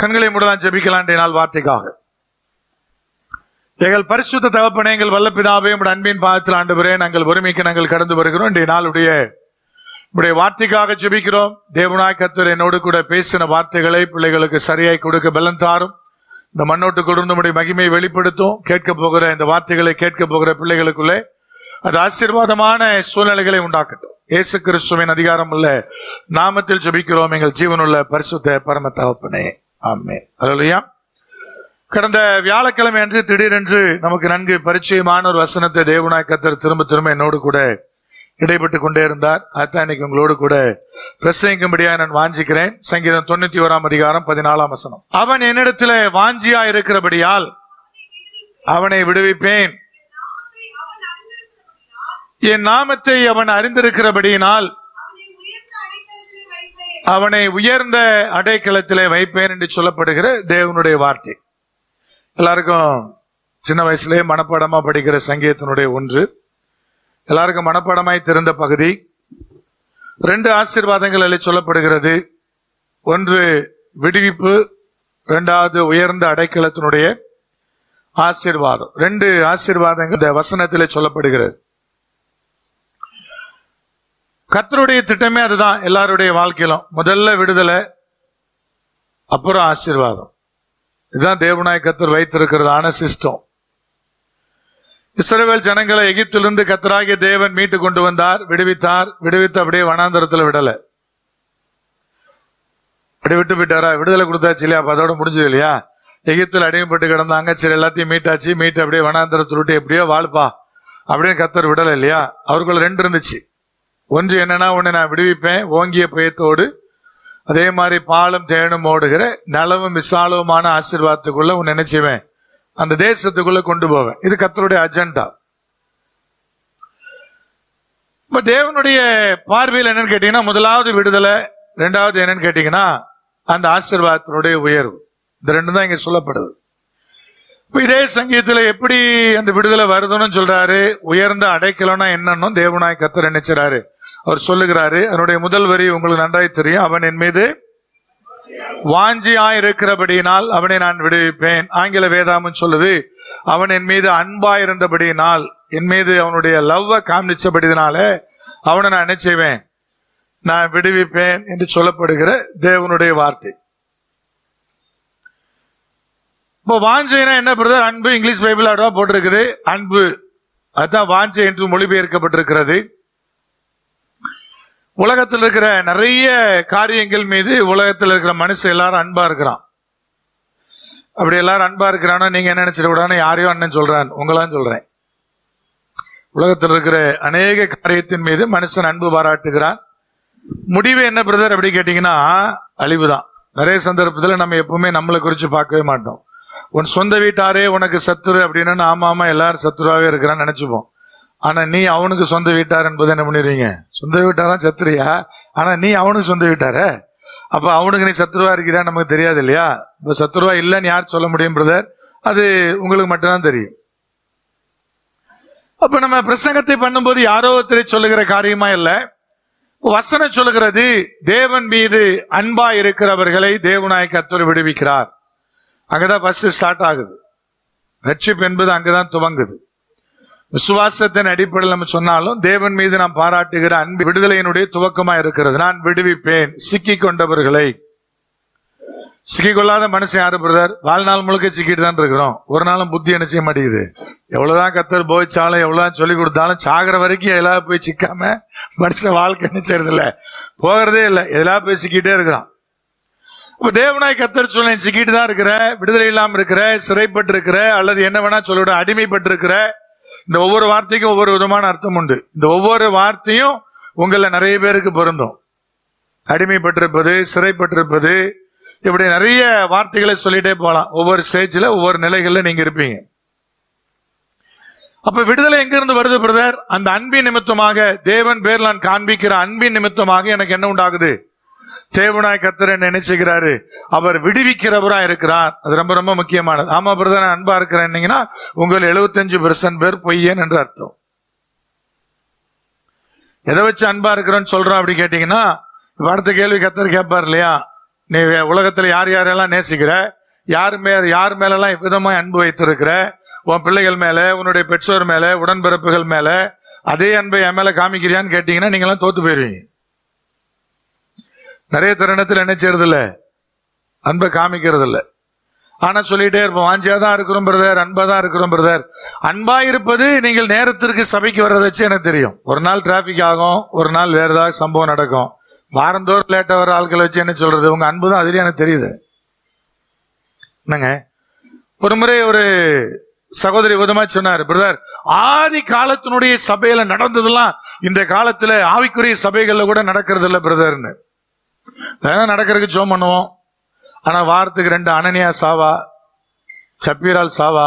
கண்களை மூடலாம், ஜெபிக்கலாம். நாள் வார்த்தைக்காக எங்கள் பரிசுத்த தகப்பனே, எங்கள் வல்ல பிதாவே, உம்முடைய அன்பின் பாதத்தில் ஆண்டவரே, நாங்கள் ஒருமிக்க நாங்கள் கடந்து வருகிறோம். இன்றைய நாளுடைய உடைய வார்த்தைக்காக ஜெபிக்கிறோம். தேவனாய் கர்த்தர் என்னோடு கூட பேசின வார்த்தைகளை பிள்ளைகளுக்கு சரியாய் கொடுக்க பலன் தாரும். இந்த மண்ணோட்டு கொடுத்து உடைய மகிமையை வெளிப்படுத்தும். கேட்க போகிற இந்த வார்த்தைகளை கேட்க போகிற பிள்ளைகளுக்குள்ளே அது ஆசீர்வாதமான சூழ்நிலைகளை உண்டாக்கட்டும். இயேசு கிறிஸ்துவின் அதிகாரம் உள்ள நாமத்தில் ஜெபிக்கிறோம் எங்கள் ஜீவனுள்ள பரிசுத்த பரம தகப்பனே, ஆமென். அல்லேலூயா. கடந்த வியாழக்கிழமை அன்று திடீரென்று நமக்கு நன்கு பரிச்சயமான ஒரு வசனத்தை தேவனாய் கர்த்தர் திரும்ப திரும்ப என்னோடு கூட இடைப்பட்டு கொண்டே இருந்தார். அதான் இன்னைக்கு உங்களோடு கூட பிரசங்கிக்கும்படியா நான் வாஞ்சிக்கிறேன். சங்கீதம் 91 அதிகாரம் 14 வசனம். அவன் என்னிடத்துல வாஞ்சியா இருக்கிறபடியால் அவனை விடுவிப்பேன், என் நாமத்தை அவன் அறிந்திருக்கிறபடியினால் அவனை உயர்ந்த அடைக்கலத்திலே வைப்பேன் என்று சொல்லப்படுகிற தேவனுடைய வார்த்தை. எல்லாருக்கும் சின்ன வயசுலேயே மனப்பாடமா படிக்கிற சங்கீதத்தினுடைய ஒன்று, எல்லாருக்கும் மனப்பாடமாய் தெரிந்த பகுதி. 2 ஆசீர்வாதங்கள் அதில் சொல்லப்படுகிறது. ஒன்று விடுவிப்பு, 2வது உயர்ந்த அடைக்கலத்தினுடைய ஆசீர்வாதம். 2 ஆசீர்வாதங்கள் இந்த வசனத்திலே சொல்லப்படுகிறது. கர்த்தருடைய திட்டமே அதுதான். எல்லாருடைய வாழ்க்கையிலும் முதல்ல விடுதலை, அப்புறம் ஆசீர்வாதம். இதுதான் தேவனாய் கர்த்தர் வைத்திருக்கிறதான சிஸ்டம். இஸ்ரவேல் ஜனங்களை எகிப்திலிருந்து கர்த்தராகிய தேவன் மீட்டு கொண்டு வந்தார், விடுவித்தார். விடுவித்து அப்படியே வனாந்தரத்துல விடல, அப்படி விட்டு விட்டாரா? விடுதலை கொடுத்தாச்சு இல்லையா? அதோட முடிஞ்சது இல்லையா? எகிப்தில் அடிமைப்பட்டு கிடந்தாங்க, சரி எல்லாத்தையும் மீட்டாச்சு. மீட்டு அப்படியே வனாந்தரத்தில் விட்டு எப்படியோ வாழ்ப்பா அப்படியே கர்த்தர் விடலை இல்லையா? அவருக்குள்ள 2 இருந்துச்சு. ஒன்று என்னன்னா, உன்னை நான் விடுவிப்பேன் ஓங்கிய பயத்தோடு, அதே மாதிரி பாலும் தேனும் ஓடுகிற நலவும் விசாலவுமான ஆசீர்வாதத்துக்குள்ள உன்னை நினைச்சுவேன், அந்த தேசத்துக்குள்ள கொண்டு போவேன். இது கர்த்தருடைய அஜெண்டா. இப்ப தேவனுடைய பார்வையில் என்னன்னு கேட்டீங்கன்னா, முதலாவது விடுதலை, 2வது என்னன்னு கேட்டீங்கன்னா அந்த ஆசீர்வாதத்தினுடைய உயர்வு. இந்த 2 தான் இங்க சொல்லப்படுது. இப்ப இதே சங்கீதத்துல எப்படி அந்த விடுதலை வருதுன்னு சொல்றாரு. உயர்ந்த அடைக்கலம்னா என்னன்னு தேவனாய் கர்த்தர் நினைச்சாரு, அவர் சொல்லுகிறாரு. அதனுடைய முதல் வரி உங்களுக்கு நன்றாய் தெரியும். அவன் என் மீது வாஞ்சியாய் இருக்கிறபடியினால் அவனை நான் விடுவிப்பேன். ஆங்கில வேதாமம் சொல்லுது, அவன் என் மீது அன்பாய் இருந்தபடியினால், என் மீது அவனுடைய லவ்வ காமிச்சபடினால அவனை நான் என்ன செய்வேன், நான் விடுவிப்பேன் என்று சொல்லப்படுகிற தேவனுடைய வார்த்தை. இப்போ வாஞ்சைனா என்ன பிரதர்? அன்பு. இங்கிலீஷ் பைபிள் அடவா போட்டிருக்குது அன்பு, அதுதான் வாஞ்சை என்று மொழிபெயர்க்கப்பட்டிருக்கிறது. உலகத்தில் இருக்கிற நிறைய காரியங்கள் மீது உலகத்தில் இருக்கிற மனுஷன் எல்லாரும் அன்பா இருக்கிறான். அப்படி எல்லாரும் அன்பா இருக்கிறான்னா நீங்க என்ன நினைச்சிடக்கூடாது, யாரையோ அண்ணன் சொல்றான், உங்களாம் சொல்றேன். உலகத்தில் இருக்கிற அநேக காரியத்தின் மீது மனுஷன் அன்பு பாராட்டுகிறான். முடிவு என்ன பிரதர் அப்படி கேட்டீங்கன்னா அழிவுதான். நிறைய சந்தர்ப்பத்தில் நம்ம எப்பவுமே நம்மளை குறிச்சு பார்க்கவே மாட்டோம். உன் சொந்த வீட்டாரே உனக்கு சத்துரு அப்படின்னா ஆமா எல்லாரும் சத்துருவாவே இருக்கிறான்னு நினைச்சுப்போம். ஆனா நீ அவனுக்கு சொந்த வீட்டார் என்பது என்ன பண்ணிடுவீங்க, சொந்த வீட்டாதான் சத்துரியா, ஆனா நீ அவனுக்கு சொந்த வீட்டார, அப்ப அவனுக்கு நீ சத்துருவா இருக்கிறா நமக்கு தெரியாது இல்லையா? இப்ப சத்துருவா இல்லைன்னு யார் சொல்ல முடியும் பிரதர்? அது உங்களுக்கு மட்டும்தான் தெரியும். அப்ப நம்ம பிரசங்கத்தை பண்ணும்போது யாரோ ஒருத்தரை சொல்லுகிற காரியமா இல்ல, வசனம் சொல்லுகிறது தேவன் மீது அன்பா இருக்கிறவர்களை தேவனாய் கர்த்தர் விடுவிக்கிறார். அங்கதான் ஃபர்ஸ்ட் ஸ்டார்ட் ஆகுது. ரட்சிப்பு என்பது அங்கதான் துவங்குது. விசுவாசத்தின் அடிப்படையில் நம்ம சொன்னாலும் தேவன் மீது நாம் பாராட்டுகிற அன்பு விடுதலையினுடைய துவக்கமா இருக்கிறது. நான் விடுவிப்பேன் சிக்கி கொண்டவர்களை. சிக்கிக்கொள்ளாத மனுஷன் யாரு பிரதர்? வாழ்நாள் முழுக்க சிக்கிட்டு தான் இருக்கிறோம். ஒரு நாளும் புத்தி என்ன செய்ய மாட்டேங்குது. எவ்வளவுதான் கர்த்தர் போதிச்சாலும் எவ்வளவுதான் சொல்லி கொடுத்தாலும் சாகிற வரைக்கும் எல்லாம் போய் சிக்காம மனுஷன் வாழ்க்கை என்ன செய்யறது இல்ல, போகிறதே இல்லை, எதெல்லாம் போய் சிக்கிட்டே இருக்கிறான். இப்ப தேவனாய் கர்த்தர் சொல்ல, சிக்கிட்டு தான் இருக்கிற, விடுதலை இல்லாம இருக்கிற, சிறைப்பட்டு இருக்கிற, அல்லது என்ன வேணா சொல்லிவிட அடிமைப்பட்டு இருக்கிற. இந்த ஒவ்வொரு வார்த்தைக்கும் ஒவ்வொரு விதமான அர்த்தம் உண்டு. இந்த ஒவ்வொரு வார்த்தையும் உங்கள நிறைய பேருக்கு பொருந்தும். அடிமைப்பட்டிருப்பது, சிறைப்பட்டிருப்பது, இப்படி நிறைய வார்த்தைகளை சொல்லிட்டே போகலாம். ஒவ்வொரு ஸ்டேஜ்ல ஒவ்வொரு நிலைகள்ல நீங்க இருப்பீங்க. அப்ப விடுதலை எங்க இருந்து வருது பிரதர்? அந்த அன்பின் நிமித்தமாக, தேவன் பேர் நான் காண்பிக்கிற அன்பின் நிமித்தமாக எனக்கு என்ன உண்டாகுது? தேவனாய் கர்த்தர் என்ன நினைச்சுக்கிறாரு? அவர் விடுவிக்கிறவரா இருக்கிறார். அது ரொம்ப ரொம்ப முக்கியமானது. ஆமா பிரதர் நான் அன்பா இருக்கிறேன்னீங்கன்னா உங்கள் 75% பேர் பொய்யன் என்று அர்த்தம். எதை வச்சு அன்பா இருக்கிறோன்னு சொல்றோம் அப்படி கேட்டீங்கன்னா, அடுத்த கேள்வி கர்த்தர் கேட்பார் இல்லையா? நீ உலகத்துல யார் யாரெல்லாம் நேசிக்கிற, யார் மேலெல்லாம் விதமா அன்பு வைத்திருக்கிற, உன் பிள்ளைகள் மேல, உன்னுடைய பெற்றோர் மேல, உடன்பிறப்புகள் மேல அதே அன்பை என் மேல காமிக்கிறியான்னு கேட்டீங்கன்னா நீங்க எல்லாம் தோத்து போயிருவீங்க. நிறைய தருணத்தில் என்ன செய்யறது இல்ல, அன்பை காமிக்கிறது இல்ல. ஆனா சொல்லிட்டே இருப்போம், வாஞ்சியா தான் இருக்கிறோம் பிரதர், அன்பா தான் இருக்கிறோம் பிரதர். அன்பா இருப்பது நீங்கள் நேரத்திற்கு சபைக்கு வர்றதை வச்சு எனக்கு தெரியும். ஒரு நாள் டிராபிக் ஆகும், ஒரு நாள் வேற ஏதாவது சம்பவம் நடக்கும். வாரந்தோறும் லேட்டா வர ஆட்களை வச்சு என்ன சொல்றது, உங்க அன்பு தான் அதுலயே எனக்கு தெரியுது. என்னங்க, ஒரு முறை ஒரு சகோதரி விதமா சொன்னார், பிரதர் ஆதி காலத்தினுடைய சபையில நடந்ததெல்லாம் இந்த காலத்துல ஆவிக்குரிய சபைகள்ல கூட நடக்கிறது இல்ல பிரதர்னு. நடக்கிறதுக்கு ஜோம் பண்ணுவோம், ஆனா வாரத்துக்கு 2 அனனியா சாவா, சப்பீரால் சாவா,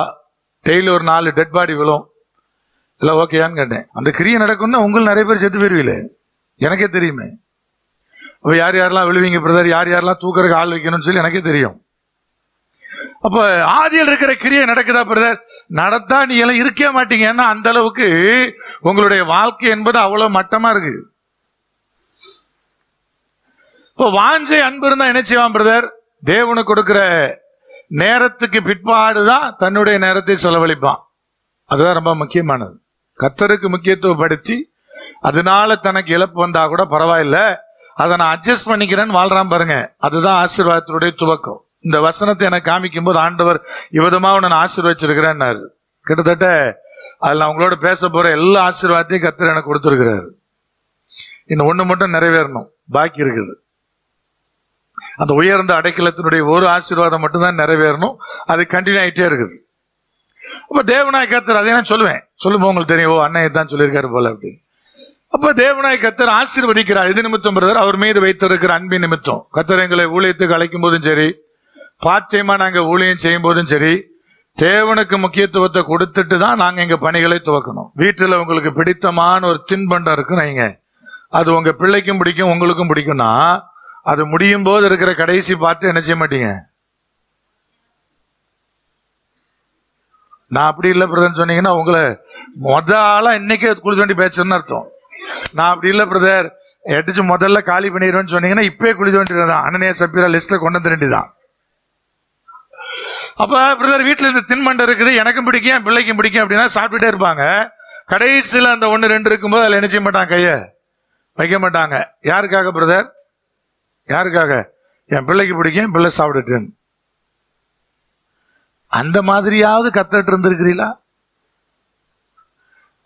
டெய்லி ஒரு 4 டெட் பாடி விழும். இல்ல ஓகேயான்னு கேட்டேன். அந்த கிரியை நடக்கும்னா உங்களுக்கு நிறைய பேர் செத்து போயிருவீங்களே, எனக்கே தெரியுமே. அப்ப யார் யாரெல்லாம் விழுவீங்க பிரதர், யார் யாரெல்லாம் தூக்கறதுக்கு ஆள் வைக்கணும்னு சொல்லி எனக்கே தெரியும். அப்ப ஆதியில் இருக்கிற கிரியை நடக்குதா பிரதர்? நடத்தா நீ எல்லாம் இருக்கவே மாட்டீங்க. ஏன்னா அந்த அளவுக்கு உங்களுடைய வாழ்க்கை என்பது அவ்வளவு மட்டமா இருக்கு. இப்போ வாஞ்சை அன்பு இருந்தா என்ன செய்வான் பிரதர்? தேவனுக்கு கொடுக்கிற நேரத்துக்கு பிற்பாடுதான் தன்னுடைய நேரத்தை செலவழிப்பான். அதுதான் ரொம்ப முக்கியமானது. கர்த்தருக்கு முக்கியத்துவப்படுத்தி அதனால தனக்கு இழப்பு வந்தா கூட பரவாயில்ல, அதை நான் அட்ஜஸ்ட் பண்ணிக்கிறேன்னு வாழ்றான் பாருங்க. அதுதான் ஆசீர்வாதத்துடைய துவக்கம். இந்த வசனத்தை எனக்கு காமிக்கும் போது ஆண்டவர் இவ்விதமா நான் ஆசீர்வச்சிருக்கிறேன்னாரு. கிட்டத்தட்ட அதில் நான் உங்களோட பேச போற எல்லா ஆசீர்வாதத்தையும் கர்த்தர் எனக்கு கொடுத்துருக்கிறாரு. இன்னும் ஒண்ணு மட்டும் நிறைவேறணும், பாக்கி இருக்குது. அந்த உயர்ந்த அடைக்கலத்தினுடைய ஒரு ஆசீர்வாதம் மட்டும்தான் நிறைவேறணும். அது கண்டினியூ ஆகிட்டே இருக்குது. அப்ப தேவனாய் கர்த்தர், அதை நான் சொல்லும்போது உங்களுக்கு தெரியும், ஓ அண்ணன் தான் சொல்லியிருக்காரு போல அப்படி. அப்ப தேவனாய் கர்த்தர் ஆசீர்வதிக்கிறார். இது நிமித்தம் பிரதர், அவர் மீது வைத்திருக்கிற அன்பின் நிமித்தம். கர்த்தர் எங்களை ஊழியத்துக்கு அழைக்கும் போதும் சரி, பாட்சியமா நாங்க ஊழியம் செய்யும் போதும் சரி, தேவனுக்கு முக்கியத்துவத்தை கொடுத்துட்டு தான் நாங்க எங்க பணிகளை துவக்கணும். வீட்டுல உங்களுக்கு பிடித்தமான ஒரு தின்பண்டம் இருக்கு நீங்க, அது உங்க பிள்ளைக்கும் பிடிக்கும் உங்களுக்கும் பிடிக்கும்னா, அது முடியும் போது இருக்கிற கடைசி பார்த்து என்ன செய்ய மாட்டீங்க? நான் அப்படி இல்லை பிரதர் சொன்னீங்கன்னா உங்களை ஆளா இன்னைக்கே குளிச்சு வண்டி பேச்சுன்னு அர்த்தம். நான் அப்படி இல்லை பிரதர், எட்டிச்சு முதல்ல காலி பண்ணிடுவேன்னு சொன்னீங்கன்னா இப்பயே குளிச்சு வண்டிதான் அனனியா சப்பீரா லிஸ்ட்ல கொண்டு வந்து வேண்டிதான். அப்ப பிரதர் வீட்டுல இந்த தின்பண்டம் இருக்குது, எனக்கும் பிடிக்கும் என் பிள்ளைக்கும் பிடிக்கும் அப்படின்னா சாப்பிட்டுட்டே இருப்பாங்க. கடைசியில் அந்த 1, 2 இருக்கும்போது அதில் என்ன செய்ய மாட்டாங்க, கைய வைக்க மாட்டாங்க. யாருக்காக பிரதர்? யாருக்காக? என் பிள்ளைக்கு பிடிக்கும், என் பிள்ளை சாப்பிட்டுட்டேன். அந்த மாதிரியாவது கத்துட்டு இருந்திருக்கிறீங்களா?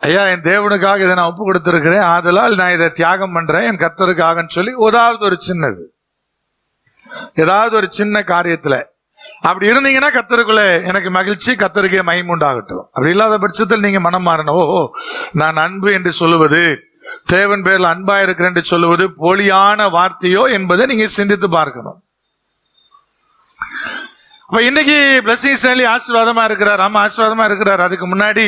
ஐயா என் தேவனுக்காக இதை நான் ஒப்பு கொடுத்திருக்கிறேன், ஆதலால் நான் இதை தியாகம் பண்றேன் என் கர்த்தருக்காகன்னு சொல்லி ஏதாவது ஒரு சின்ன காரியத்துல அப்படி இருந்தீங்கன்னா கர்த்தருக்குள்ள எனக்கு மகிழ்ச்சி, கர்த்தருக்கே மகிமை உண்டாகட்டும். அப்படி இல்லாத பட்சத்தில் நீங்க மனம் மாறணும். ஓ நான் அன்பு என்று சொல்லுவது, தேவன் பேர்ல அன்பா இருக்கிறேன் என்று சொல்லுவது போலியான வார்த்தையோ என்பதை நீங்க சிந்தித்து பார்க்கணும். அப்ப இன்னைக்கு பிளஸிங் ஸ்டைலி ஆசீர்வாதமா இருக்கிறார். ஆமா ஆசீர்வாதமா இருக்கிறார். அதுக்கு முன்னாடி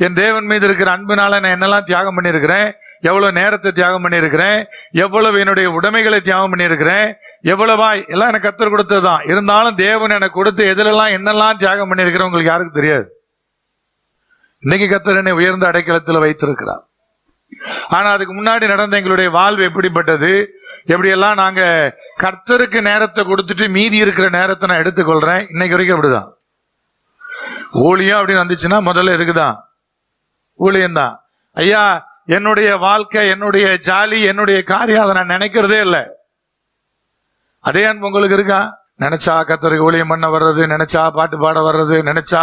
என் தேவன் மீது இருக்கிற அன்புனால நான் என்னெல்லாம் தியாகம் பண்ணியிருக்கிறேன், எவ்வளவு நேரத்தை தியாகம் பண்ணியிருக்கிறேன், எவ்வளவு என்னுடைய உடைமைகளை தியாகம் பண்ணியிருக்கிறேன், எவ்வளவாய் எல்லாம் எனக்கு கர்த்தர் கொடுத்ததுதான். இருந்தாலும் தேவன் எனக்கு கொடுத்து எதுலெல்லாம் என்னெல்லாம் தியாகம் பண்ணியிருக்கிறேன் உங்களுக்கு யாருக்கு தெரியாது. இன்னைக்கு கர்த்தர் என்னை உயர்ந்த அடைக்கலத்தில் வைத்திருக்கிறார். ஆனா அதுக்கு முன்னாடி நடந்த எங்களுடைய வாழ்வு எப்படிப்பட்டது, எப்படியெல்லாம் நாங்க கர்த்தருக்கு நேரத்தை கொடுத்துட்டு மீதி இருக்கிற நேரத்தை நான் எடுத்துக்கொள்றேன். இன்னைக்கு வரைக்கும் அப்படிதான். ஊழியம் அப்படின்னு வந்துச்சுன்னா முதல்ல எதுக்குதான்? ஊழியம்தான். ஐயா என்னுடைய வாழ்க்கை, என்னுடைய ஜாலி, என்னுடைய காரியம் அதை நான் நினைக்கிறதே இல்லை. அதே அன்பு உங்களுக்கு இருக்கா? நினைச்சா கர்த்தருக்கு ஊழியம் பண்ண வர்றது, நினைச்சா பாட்டு பாட வர்றது, நினைச்சா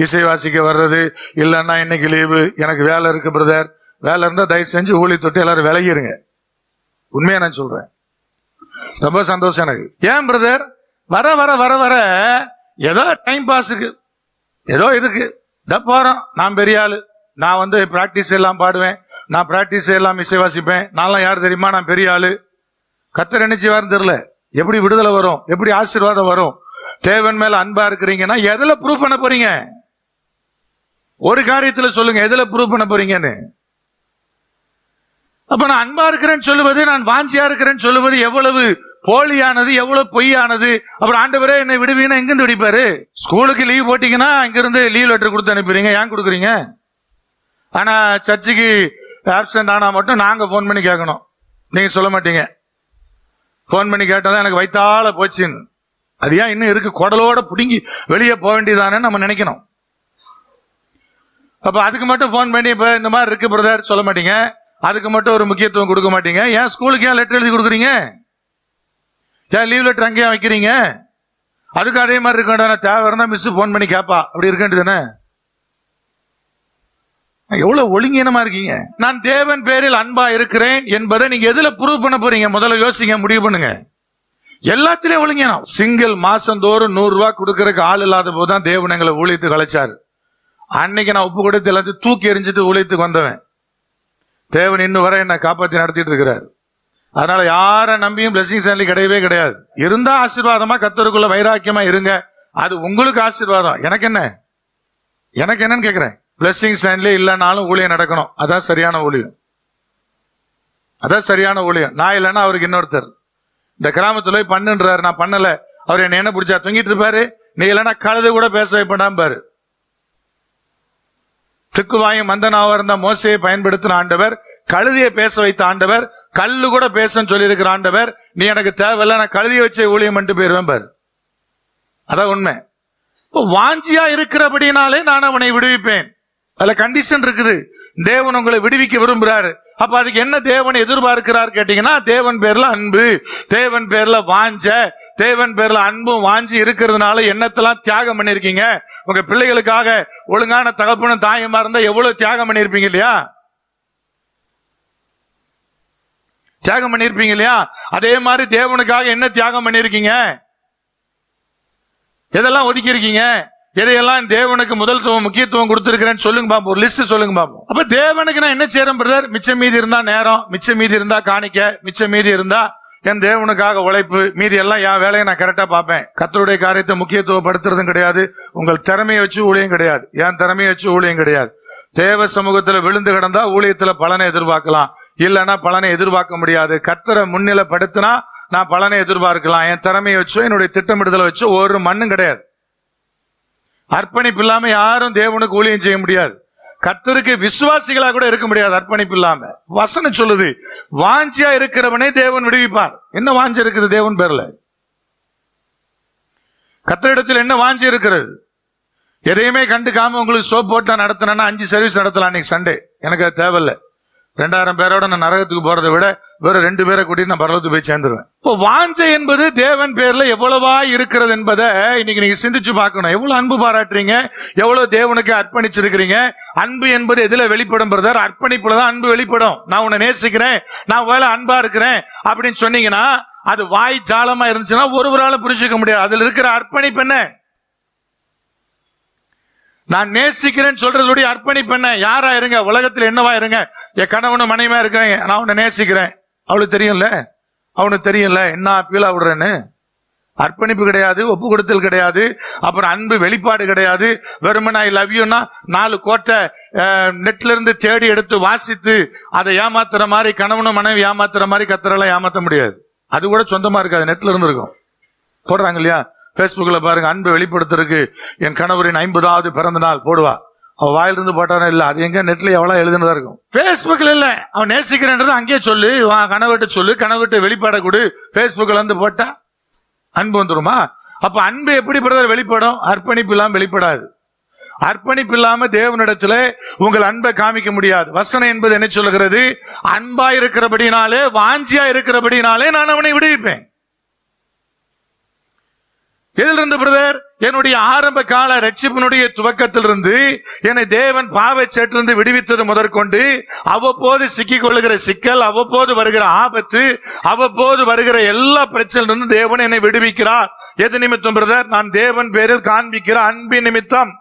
இசை வாசிக்க வர்றது, இல்லைன்னா இன்னைக்கு லீவு எனக்கு வேலை இருக்கு பிரதர், வேலை இருந்தா தயவு செஞ்சு ஊழி தொட்டு எல்லாரும் விலகிருங்க. உண்மையா நான் சொல்றேன். ரொம்ப சந்தோஷம் எனக்கு. ஏன் பிரதர், வர வர வர வர ஏதோ டைம் பாஸுக்கு ஏதோ இதுக்கு போறோம். நான் பெரிய ஆளு, நான் பிராக்டிஸ் எல்லாம் பாடுவேன், நான் பிராக்டிஸ் எல்லாம் இசை வாசிப்பேன், நான்லாம் யாரு தெரியுமா, நான் பெரிய ஆளு. கர்த்தர் என்ன செய்வாருன்னு தெரியல. எப்படி விடுதலை வரும், எப்படி ஆசீர்வாதம் வரும்? தேவன் மேல அன்பா இருக்கிறீங்கன்னா எதுல ப்ரூவ் பண்ண போறீங்க? ஒரு காரியத்துல சொல்லுங்க, எதுல ப்ரூவ் பண்ண போறீங்கன்னு. அப்ப நான் அன்பா இருக்கிறேன்னு சொல்லுவது, நான் வாஞ்சியா இருக்கிறேன்னு சொல்லுவது எவ்வளவு போலியானது, எவ்வளவு பொய்யானது. அப்புறம் ஆண்டவரே என்னை விடுவீங்கன்னா எங்கிருந்து விடுப்பாரு? ஸ்கூலுக்கு லீவ் போட்டீங்கன்னா இங்கிருந்து லீவ் லெட்டர் கொடுத்து அனுப்புறீங்க, ஏன் கொடுக்குறீங்க? ஆனா சர்ச்சுக்கு ஆப்சென்ட் ஆனா மட்டும் நாங்க போன் பண்ணி கேட்கணும், நீங்க சொல்ல மாட்டீங்க. போன் பண்ணி கேட்டதான் எனக்கு வயித்தால போச்சுன்னு. அது ஏன் இன்னும் இருக்கு, குடலோட புடுங்கி வெளியே போக வேண்டியதானே நம்ம நினைக்கணும். அப்ப அதுக்கு மட்டும் போன் பண்ணி இப்ப இந்த மாதிரி இருக்கு பிரதர் சொல்ல மாட்டீங்க, அதுக்கு மட்டும் ஒரு முக்கியத்துவம் கொடுக்க மாட்டீங்க. ஏன் ஸ்கூலுக்கு ஏன் லெட்டர் எழுதி கொடுக்குறீங்க, ஏன் லீவ் லெட்டர் அங்கேயே வைக்கிறீங்க? அதுக்கு அதே மாதிரி இருக்க வேண்டாம், தேவை இருந்தா மிஸ் போன் பண்ணி கேப்பா, அப்படி இருக்க வேண்டியதானே? எவ்வளவு ஒழுங்கீனமா இருக்கீங்க. நான் தேவன் பேரில் அன்பா இருக்கிறேன் என்பதை நீங்க எதுல ப்ரூவ் பண்ண போறீங்க? முதல்ல யோசிங்க, முடிவு பண்ணுங்க. எல்லாத்திலையும் ஒழுங்கீனம். சிங்கிள் மாசந்தோறும் 100 ரூபாய் கொடுக்கறதுக்கு ஆள் இல்லாத போதுதான் தேவன் எங்களை ஊழியத்துக்கு அழைச்சாரு. அன்னைக்கு நான் உப்பு கொடுத்து எல்லாத்தையும் தூக்கி எரிஞ்சிட்டு ஊழியத்துக்கு வந்தவன். தேவன் இன்னும் வரை என்னை காப்பாற்றி நடத்திட்டு இருக்கிறார். அதனால யாரை நம்பியும் பிளஸிங் சேனல் கிடையவே கிடையாது. இருந்தா ஆசீர்வாதமா கர்த்தருக்குள்ள வைராக்கியமா இருங்க, அது உங்களுக்கு ஆசீர்வாதம். எனக்கு என்னன்னு கேட்கிறேன். பிளஸிங் ஸ்டாண்ட்ல இல்லைனாலும் ஊழியம் நடக்கணும், அதான் சரியான ஊழியம். அதான் சரியான ஊழியம். நான் இல்லைன்னா அவருக்கு இன்னொருத்தர் இந்த கிராமத்துல போய் பண்ணுன்றாரு, நான் பண்ணல, அவர் என்ன பிடிச்சா தொங்கிட்டு இருப்பாரு. நீ இல்லைன்னா கழுது கூட பேச வைப்படாம பாரு. திக்குவாயும் மந்தனாவா இருந்த மோசையை பயன்படுத்தின ஆண்டவர், கழுதியை பேச வைத்த ஆண்டவர், கல்லு கூட பேசன்னு சொல்லி இருக்கிற ஆண்டவர், நீ எனக்கு தேவையில்ல, நான் கழுதியை வச்சு ஊழியம் பண்ணிட்டு போயிருவேன் பாரு. அதான் உண்மை. வாஞ்சியா இருக்கிறபடினாலே நான் அவனை விடுவிப்பேன். அதுல கண்டிஷன் இருக்குது. தேவன் உங்களை விடுவிக்க விரும்புறாரு. அப்ப அதுக்கு என்ன தேவன் எதிர்பார்க்கிறார் கேட்டீங்கன்னா, தேவன் பேர்ல அன்பு, தேவன் பேர்ல வாஞ்ச, தேவன் பேர்ல அன்பும் வாஞ்சி இருக்கிறதுனால என்னத்தெல்லாம் தியாகம் பண்ணிருக்கீங்க. உங்க பிள்ளைகளுக்காக ஒழுங்கான தகப்பனும் தாயமா இருந்தா எவ்வளவு தியாகம் பண்ணிருப்பீங்க இல்லையா? தியாகம் பண்ணிருப்பீங்க இல்லையா? அதே மாதிரி தேவனுக்காக என்ன தியாகம் பண்ணிருக்கீங்க? எதெல்லாம் ஒதுக்கி இருக்கீங்க? எதையெல்லாம் தேவனுக்கு முதல்த்துவம் முக்கியத்துவம் கொடுத்திருக்கிறேன்னு சொல்லுங்க பாப்போம். ஒரு லிஸ்ட் சொல்லுங்க பாப்போம். அப்ப தேவனுக்கு நான் என்ன செய்யறேன் பிரதர்? மிச்சம் மீதி இருந்தா நேரம், மிச்சம் மீதி இருந்தா காணிக்க, மிச்சம் மீதி இருந்தா என் தேவனுக்காக உழைப்பு, மீதி எல்லாம் என் வேலையை நான் கரெக்டா பார்ப்பேன். கர்த்தருடைய காரியத்தை முக்கியத்துவப்படுத்துறதும் கிடையாது, உங்கள் திறமையை வச்சு ஊழியம் கிடையாது, என் திறமையை வச்சு ஊழியம் கிடையாது. தேவ சமூகத்துல விழுந்து கிடந்தா ஊழியத்துல பலனை எதிர்பார்க்கலாம், இல்லைன்னா பலனை எதிர்பார்க்க முடியாது. கர்த்தரை முன்னிலைப்படுத்தினா நான் பலனை எதிர்பார்க்கலாம். என் திறமையை வச்சோ என்னுடைய திட்டமிடுதலை வச்சோ ஒரு மண்ணும் கிடையாது. அர்ப்பணிப்பு இல்லாம யாரும் தேவனுக்கு ஊழியம் செய்ய முடியாது. கர்த்தருக்கு விசுவாசிகளா கூட இருக்க முடியாது அர்ப்பணிப்பு இல்லாம. வசனம் சொல்லுது, வாஞ்சியா இருக்கிறவனே தேவன் விடுவிப்பார். என்ன வாஞ்சி இருக்குது தேவன் பேர்ல? கர்த்தரிடத்தில் என்ன வாஞ்சி இருக்கிறது? எதையுமே கண்டுக்காம உங்களுக்கு சோப் போட்டா நடத்தினா 5 சர்வீஸ் நடத்தலாம் அன்னைக்கு சண்டே. எனக்கு அது தேவையில்லை. 2000 பேரோட நான் நரகத்துக்கு போறதை விட வேற 2 பேரை கூட்டிட்டு நான் பரலோகத்துக்கு போய் சேர்ந்துருவேன். இப்போ வாஞ்சை என்பது தேவன் பேர்ல எவ்வளவா இருக்கிறது என்பதை இன்னைக்கு நீங்க சிந்திச்சு பார்க்கணும். எவ்வளவு அன்பு பாராட்டுறீங்க, எவ்வளவு தேவனுக்கு அர்ப்பணிச்சிருக்கிறீங்க. அன்பு என்பது எதுல வெளிப்படும் பிரதர்? அர்ப்பணிப்புலதான் அன்பு வெளிப்படும். நான் உன்னை நேசிக்கிறேன், நான் வேலை அன்பா இருக்கிறேன் அப்படின்னு சொன்னீங்கன்னா, அது வாய் ஜாலமா இருந்துச்சுன்னா ஒருவரால புரிஞ்சுக்க முடியாது. அதுல இருக்கிற அர்ப்பணிப்பு என்ன? நான் நேசிக்கிறேன்னு சொல்றதுடைய அர்ப்பணிப்பு என்ன? யாரா இருங்க, உலகத்துல என்னவா இருங்க, என் கணவனும் மனைவியா இருக்கிறேன், நான் உன்னை நேசிக்கிறேன், அவளுக்கு தெரியும்ல, அவனுக்கு தெரியும்ல என்ன பீலா விடுறேன்னு. அர்ப்பணிப்பு கிடையாது, ஒப்பு கொடுத்தல் கிடையாது, அப்புறம் அன்பு வெளிப்பாடு கிடையாது. வெறுமனே ஐ லவ் யூன்னா 4 கோட்டை நெட்ல இருந்து தேடி எடுத்து வாசித்து அதை ஏமாத்துற மாதிரி, கணவனும் மனைவி ஏமாத்துற மாதிரி கர்த்தரெல்லாம் ஏமாத்த முடியாது. அது கூட சொந்தமா இருக்காது, நெட்ல இருந்து இருக்கும். போடுறாங்க இல்லையா பேஸ்புக்ல பாருங்க, அன்பு வெளிப்படுத்துறதுக்கு என் கணவரின் 50வது பிறந்த நாள் போடுவா. அவ வாயிலிருந்து போட்டானே இல்ல, அது எங்க நெட்ல எவ்வளவு எழுதுனதா இருக்கும். பேஸ்புக்ல இல்ல, அவன் நேசிக்கிறேன்றது அங்கேயே சொல்லு, கணவர்கிட்ட சொல்லு, கணவர்கிட்ட வெளிப்பாட கொடு. பேஸ்புக்ல இருந்து போட்டா அன்பு வந்துருமா? அப்ப அன்பு எப்படி பிரதர் வெளிப்படும்? அர்ப்பணிப்பு இல்லாம வெளிப்படாது. அர்ப்பணிப்பு இல்லாம தேவனிடத்துல உங்கள் அன்பை காமிக்க முடியாது. வசனம் என்பது என்ன சொல்லுகிறது? அன்பா இருக்கிறபடினாலே, வாஞ்சியா இருக்கிறபடினாலே நான் அவனை விடுவிப்பேன். எதிலிருந்து பிரதர்? என்னுடைய ஆரம்ப கால ரட்சிப்பினுடைய துவக்கத்திலிருந்து என்னை தேவன் பாவச்சேற்றிலிருந்து விடுவித்தது முதற்கொண்டு அவ்வப்போது சிக்கிக் கொள்ளுகிற சிக்கல், அவ்வப்போது வருகிற ஆபத்து, அவ்வப்போது வருகிற எல்லா பிரச்சனையிலிருந்து தேவன் என்னை விடுவிக்கிறார். எது நிமித்தம் பிரதர்? நான் தேவன் பேரில் காண்பிக்கிற அன்பின் நிமித்தம்.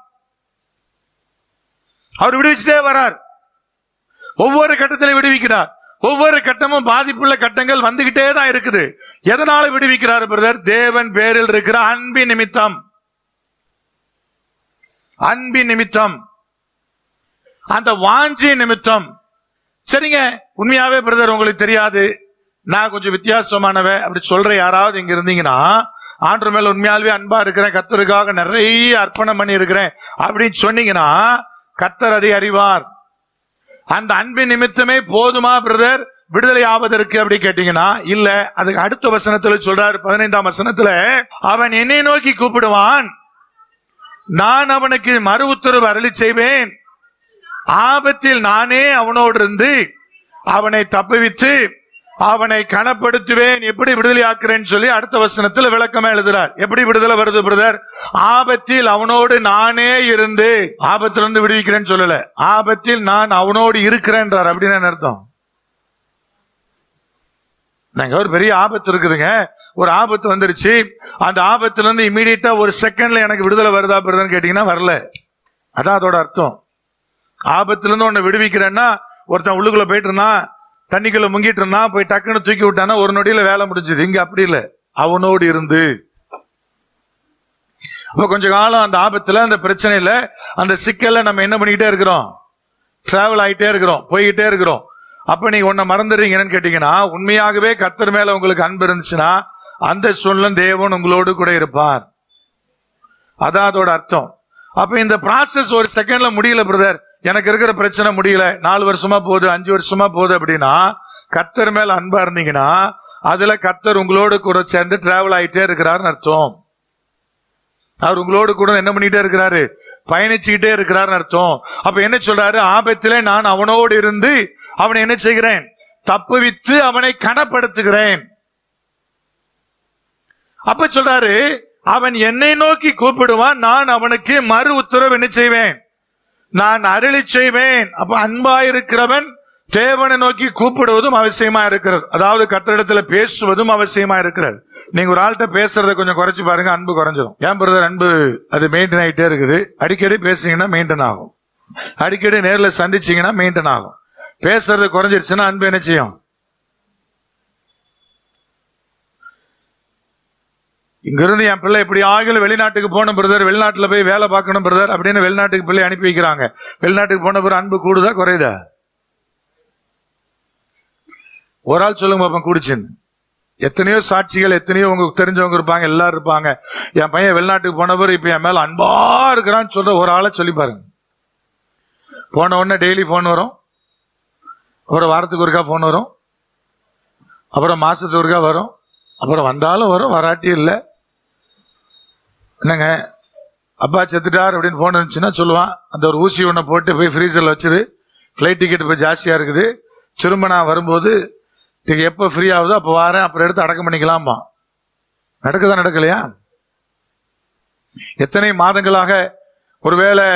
அவர் விடுவிச்சுட்டே வரார். ஒவ்வொரு கட்டத்திலும் விடுவிக்கிறார். ஒவ்வொரு கட்டமும் பாதிப்புள்ள கட்டங்கள் வந்துகிட்டே தான் இருக்குது. எதனால விடுவிக்கிறார் பிரதர்? தேவன் பேரில் இருக்கிற அன்பின் நிமித்தம். அன்பின் நிமித்தம், அந்த வாஞ்சி நிமித்தம். சரிங்க, உண்மையாவே பிரதர் உங்களுக்கு தெரியாது, நான் கொஞ்சம் வித்தியாசமானவ அப்படி சொல்ற யாராவது இங்க இருந்தீங்கன்னா, ஆண்டவர் மேல உண்மையாவே அன்பா இருக்கிறேன், கர்த்தருக்காக நிறைய அர்ப்பணம் பண்ணி இருக்கிறேன் அப்படின்னு சொன்னீங்கன்னா, கர்த்தர் அதை அறிவார். அந்த அன்பின் நிமித்தமே போதுமா பிரதர் விடுதலை ஆவதற்கு அப்படி கேட்டீங்கன்னா இல்ல. அதுக்கு அடுத்த வசனத்துல சொல்றாரு, 15ஆம் வசனத்துல, அவன் என்னை நோக்கி கூப்பிடுவான், நான் அவனுக்கு மறு உத்தரவு அருளி செய்வேன், ஆபத்தில் நானே அவனோடு இருந்து அவனை தப்புவித்து அவனை கனப்படுத்துவேன். எப்படி விடுதலை ஆக்குறேன்னு சொல்லி அடுத்த வசனத்துல விளக்கமா எழுதுறார். எப்படி விடுதலை வருது பிரதர்? ஆபத்தில் அவனோடு நானே இருந்து, ஆபத்துல இருந்து விடுவிக்கிறேன்னு சொல்லல, ஆபத்தில் நான் அவனோடு இருக்கிறேன்றார். அப்படின்னு அர்த்தம். நாங்க ஒரு பெரிய ஆபத்து இருக்குதுங்க, ஒரு ஆபத்து வந்துருச்சு, அந்த ஆபத்துல இருந்து இமீடியட்டா ஒரு செகண்ட்ல எனக்கு விடுதலை வருதா பிரதர்ன்னு கேட்டீங்கன்னா வரல. அதான் அதோட அர்த்தம். ஆபத்துல இருந்து உன்னை விடுவிக்கிறேன்னா, ஒருத்தன் உள்ளுக்குள்ள போயிட்டு இருந்தான், தண்ணிக்குள்ள முங்கிட்டு இருந்தான், போய் டக்குன்னு தூக்கி விட்டானா ஒரு நொடியில வேலை முடிஞ்சது. இங்க அப்படி இல்ல, அவனோடு இருந்து. அப்ப கொஞ்ச காலம் அந்த ஆபத்துல, அந்த பிரச்சனையில, அந்த சிக்கல்ல நம்ம என்ன பண்ணிக்கிட்டே இருக்கிறோம்? டிராவல் ஆகிட்டே இருக்கிறோம், போய்கிட்டே இருக்கிறோம். அப்ப நீங்க ஒன்ன மறந்துடுறீங்கன்னு கேட்டீங்கன்னா, உண்மையாகவே கர்த்தர் மேல உங்களுக்கு அன்பு இருந்துச்சுன்னா அந்த சூழ்நிலை தேவன் உங்களோடு கூட இருப்பார். அதான் அதோட அர்த்தம். அப்ப இந்த ப்ராசஸ் ஒரு செகண்ட்ல முடியல பிரதர், எனக்கு இருக்கிற பிரச்சனை முடியல, 4 வருஷமா போகுது, 5 வருஷமா போகுது அப்படின்னா, கர்த்தர் மேல அன்பா இருந்தீங்கன்னா அதுல கர்த்தர் உங்களோடு கூட சேர்ந்து டிராவல் ஆயிட்டே இருக்கிறாருன்னு அர்த்தம். அவர் உங்களோடு கூட என்ன பண்ணிட்டே இருக்கிறாரு? பயணிச்சுக்கிட்டே இருக்கிறாருன்னு அர்த்தம். அப்ப என்ன சொல்றாரு? ஆபத்திலே நான் அவனோடு இருந்து அவனை என்ன செய்கிறேன்? தப்புவித்து அவனை கனப்படுத்துகிறேன். அப்ப சொல்றாரு, அவன் என்னை நோக்கி கூப்பிடுவான், நான் அவனுக்கு மறு உத்தரவு என்ன செய்வேன்? நான் அருளி செய்வேன். அப்ப அன்பாயிருக்கிறவன் தேவனை நோக்கி கூப்பிடுவதும் அவசியமா இருக்கிறது. அதாவது கர்த்தரிடத்துல பேசுவதும் அவசியமா இருக்கிறது. நீங்க ஒரு ஆள்கிட்ட பேசுறதை கொஞ்சம் குறைச்சு பாருங்க, அன்பு குறைஞ்சிடும். ஏன் பிரதர்? அன்பு அது மெயின்டைன் ஆகிட்டே இருக்குது. அடிக்கடி பேசுறீங்கன்னா மெயின்டைன் ஆகும், அடிக்கடி நேரில் சந்திச்சீங்கன்னா மெயின்டைன் ஆகும். பேசுறது குறைஞ்சிருச்சுன்னா அன்பு என்ன செய்யும்? இங்க இருந்து என் பிள்ளை எப்படி ஆகல வெளிநாட்டுக்கு போன பிரதர், வெளிநாட்டுல போய் வேலை பார்க்கணும் பிரதர் அப்படின்னு வெளிநாட்டுக்கு பிள்ளை அனுப்பி வைக்கிறாங்க. வெளிநாட்டுக்கு போன பிறகு அன்பு கூடுதா குறையுதா? ஒரு ஆள் சொல்லுங்க பாப்பா கூடுச்சுன்னு. எத்தனையோ சாட்சிகள், எத்தனையோ உங்களுக்கு தெரிஞ்சவங்க இருப்பாங்க, எல்லாரும் இருப்பாங்க. என் பையன் வெளிநாட்டுக்கு போன பிறகு இப்ப என் மேல அன்பா இருக்கிறான்னு சொல்ற ஒரு ஆளை சொல்லி பாருங்க. போன உடனே டெய்லி போன் வரும், அப்புறம் வாரத்துக்கு ஒருக்கா போன் வரும், அப்புறம் மாசத்துக்கு ஒருக்கா வரும், அப்புறம் வந்தாலும் வரும், வராட்டி இல்லை. என்னங்க அப்பா செத்துட்டார் அப்படின்னு போன் இருந்துச்சுன்னா சொல்லுவான், அந்த ஒரு ஊசி ஒன்றை போட்டு போய் ஃப்ரீசரில் வச்சிரு, ஃப்ளைட் டிக்கெட் போய் ஜாஸ்தியாக இருக்குது, திரும்ப நான் வரும்போது எப்போ ஃப்ரீ ஆகுதோ அப்போ வரேன், அப்புறம் எடுத்து அடக்கம் பண்ணிக்கலாமா. நடக்குதா நடக்கலையா? எத்தனை மாதங்களாக ஒருவேளை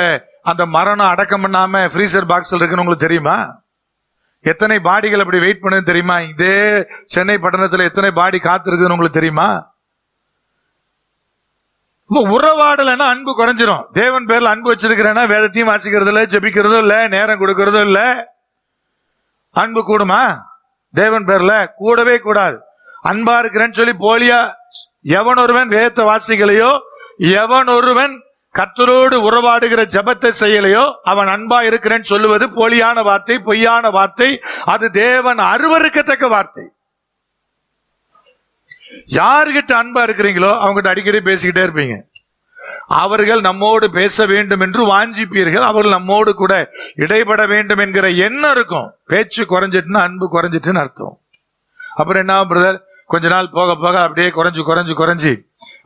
அந்த மரணம் அடக்கம் பண்ணாம ஃப்ரீசர் பாக்ஸில் இருக்குன்னு உங்களுக்கு தெரியுமா? எத்தனை பாடிகள் அப்படி வெயிட் பண்ணுது தெரியுமா? இதே சென்னை பட்டணத்துல எத்தனை பாடி காத்திருக்குன்னு உங்களுக்கு தெரியுமா? உறவாடலைன்னா அன்பு குறைஞ்சிரும். தேவன் பேர்ல அன்பு வச்சிருக்கிறேன்னா வேதத்தையும் வாசிக்கிறது இல்ல, ஜெபிக்கிறதும் இல்ல, நேரம் கொடுக்கறதும் இல்ல, அன்பு கூடுமா? தேவன் பேர்ல கூடவே கூடாது. அன்பா இருக்கிறேன்னு சொல்லி போலியா எவன் ஒருவன் வேதத்தை வாசிக்கலையோ, எவன் ஒருவன் கர்த்தரோடு உறவாடுகிற ஜெபத்தை செய்யலையோ அவன் அன்பா இருக்கிறேன்னு சொல்லுவது போலியான வார்த்தை, பொய்யான வார்த்தை. அது தேவன் அருவருக்கத்தக்க வார்த்தை. யாருகிட்ட அன்பா இருக்கிறீங்களோ அவங்ககிட்ட அடிக்கடி பேசிக்கிட்டே இருப்பீங்க. அவர்கள் நம்மோடு பேச வேண்டும் என்று வாஞ்சிப்பீர்கள், அவர்கள் நம்மோடு கூட இடைபட வேண்டும் என்கிற எண்ணம் இருக்கும். பேச்சு குறைஞ்சிட்டுன்னா அன்பு குறைஞ்சிட்டுன்னு அர்த்தம். அப்புறம் என்ன பிரதர்? கொஞ்ச நாள் போக போக அப்படியே குறைஞ்சு குறைஞ்சு குறைஞ்சி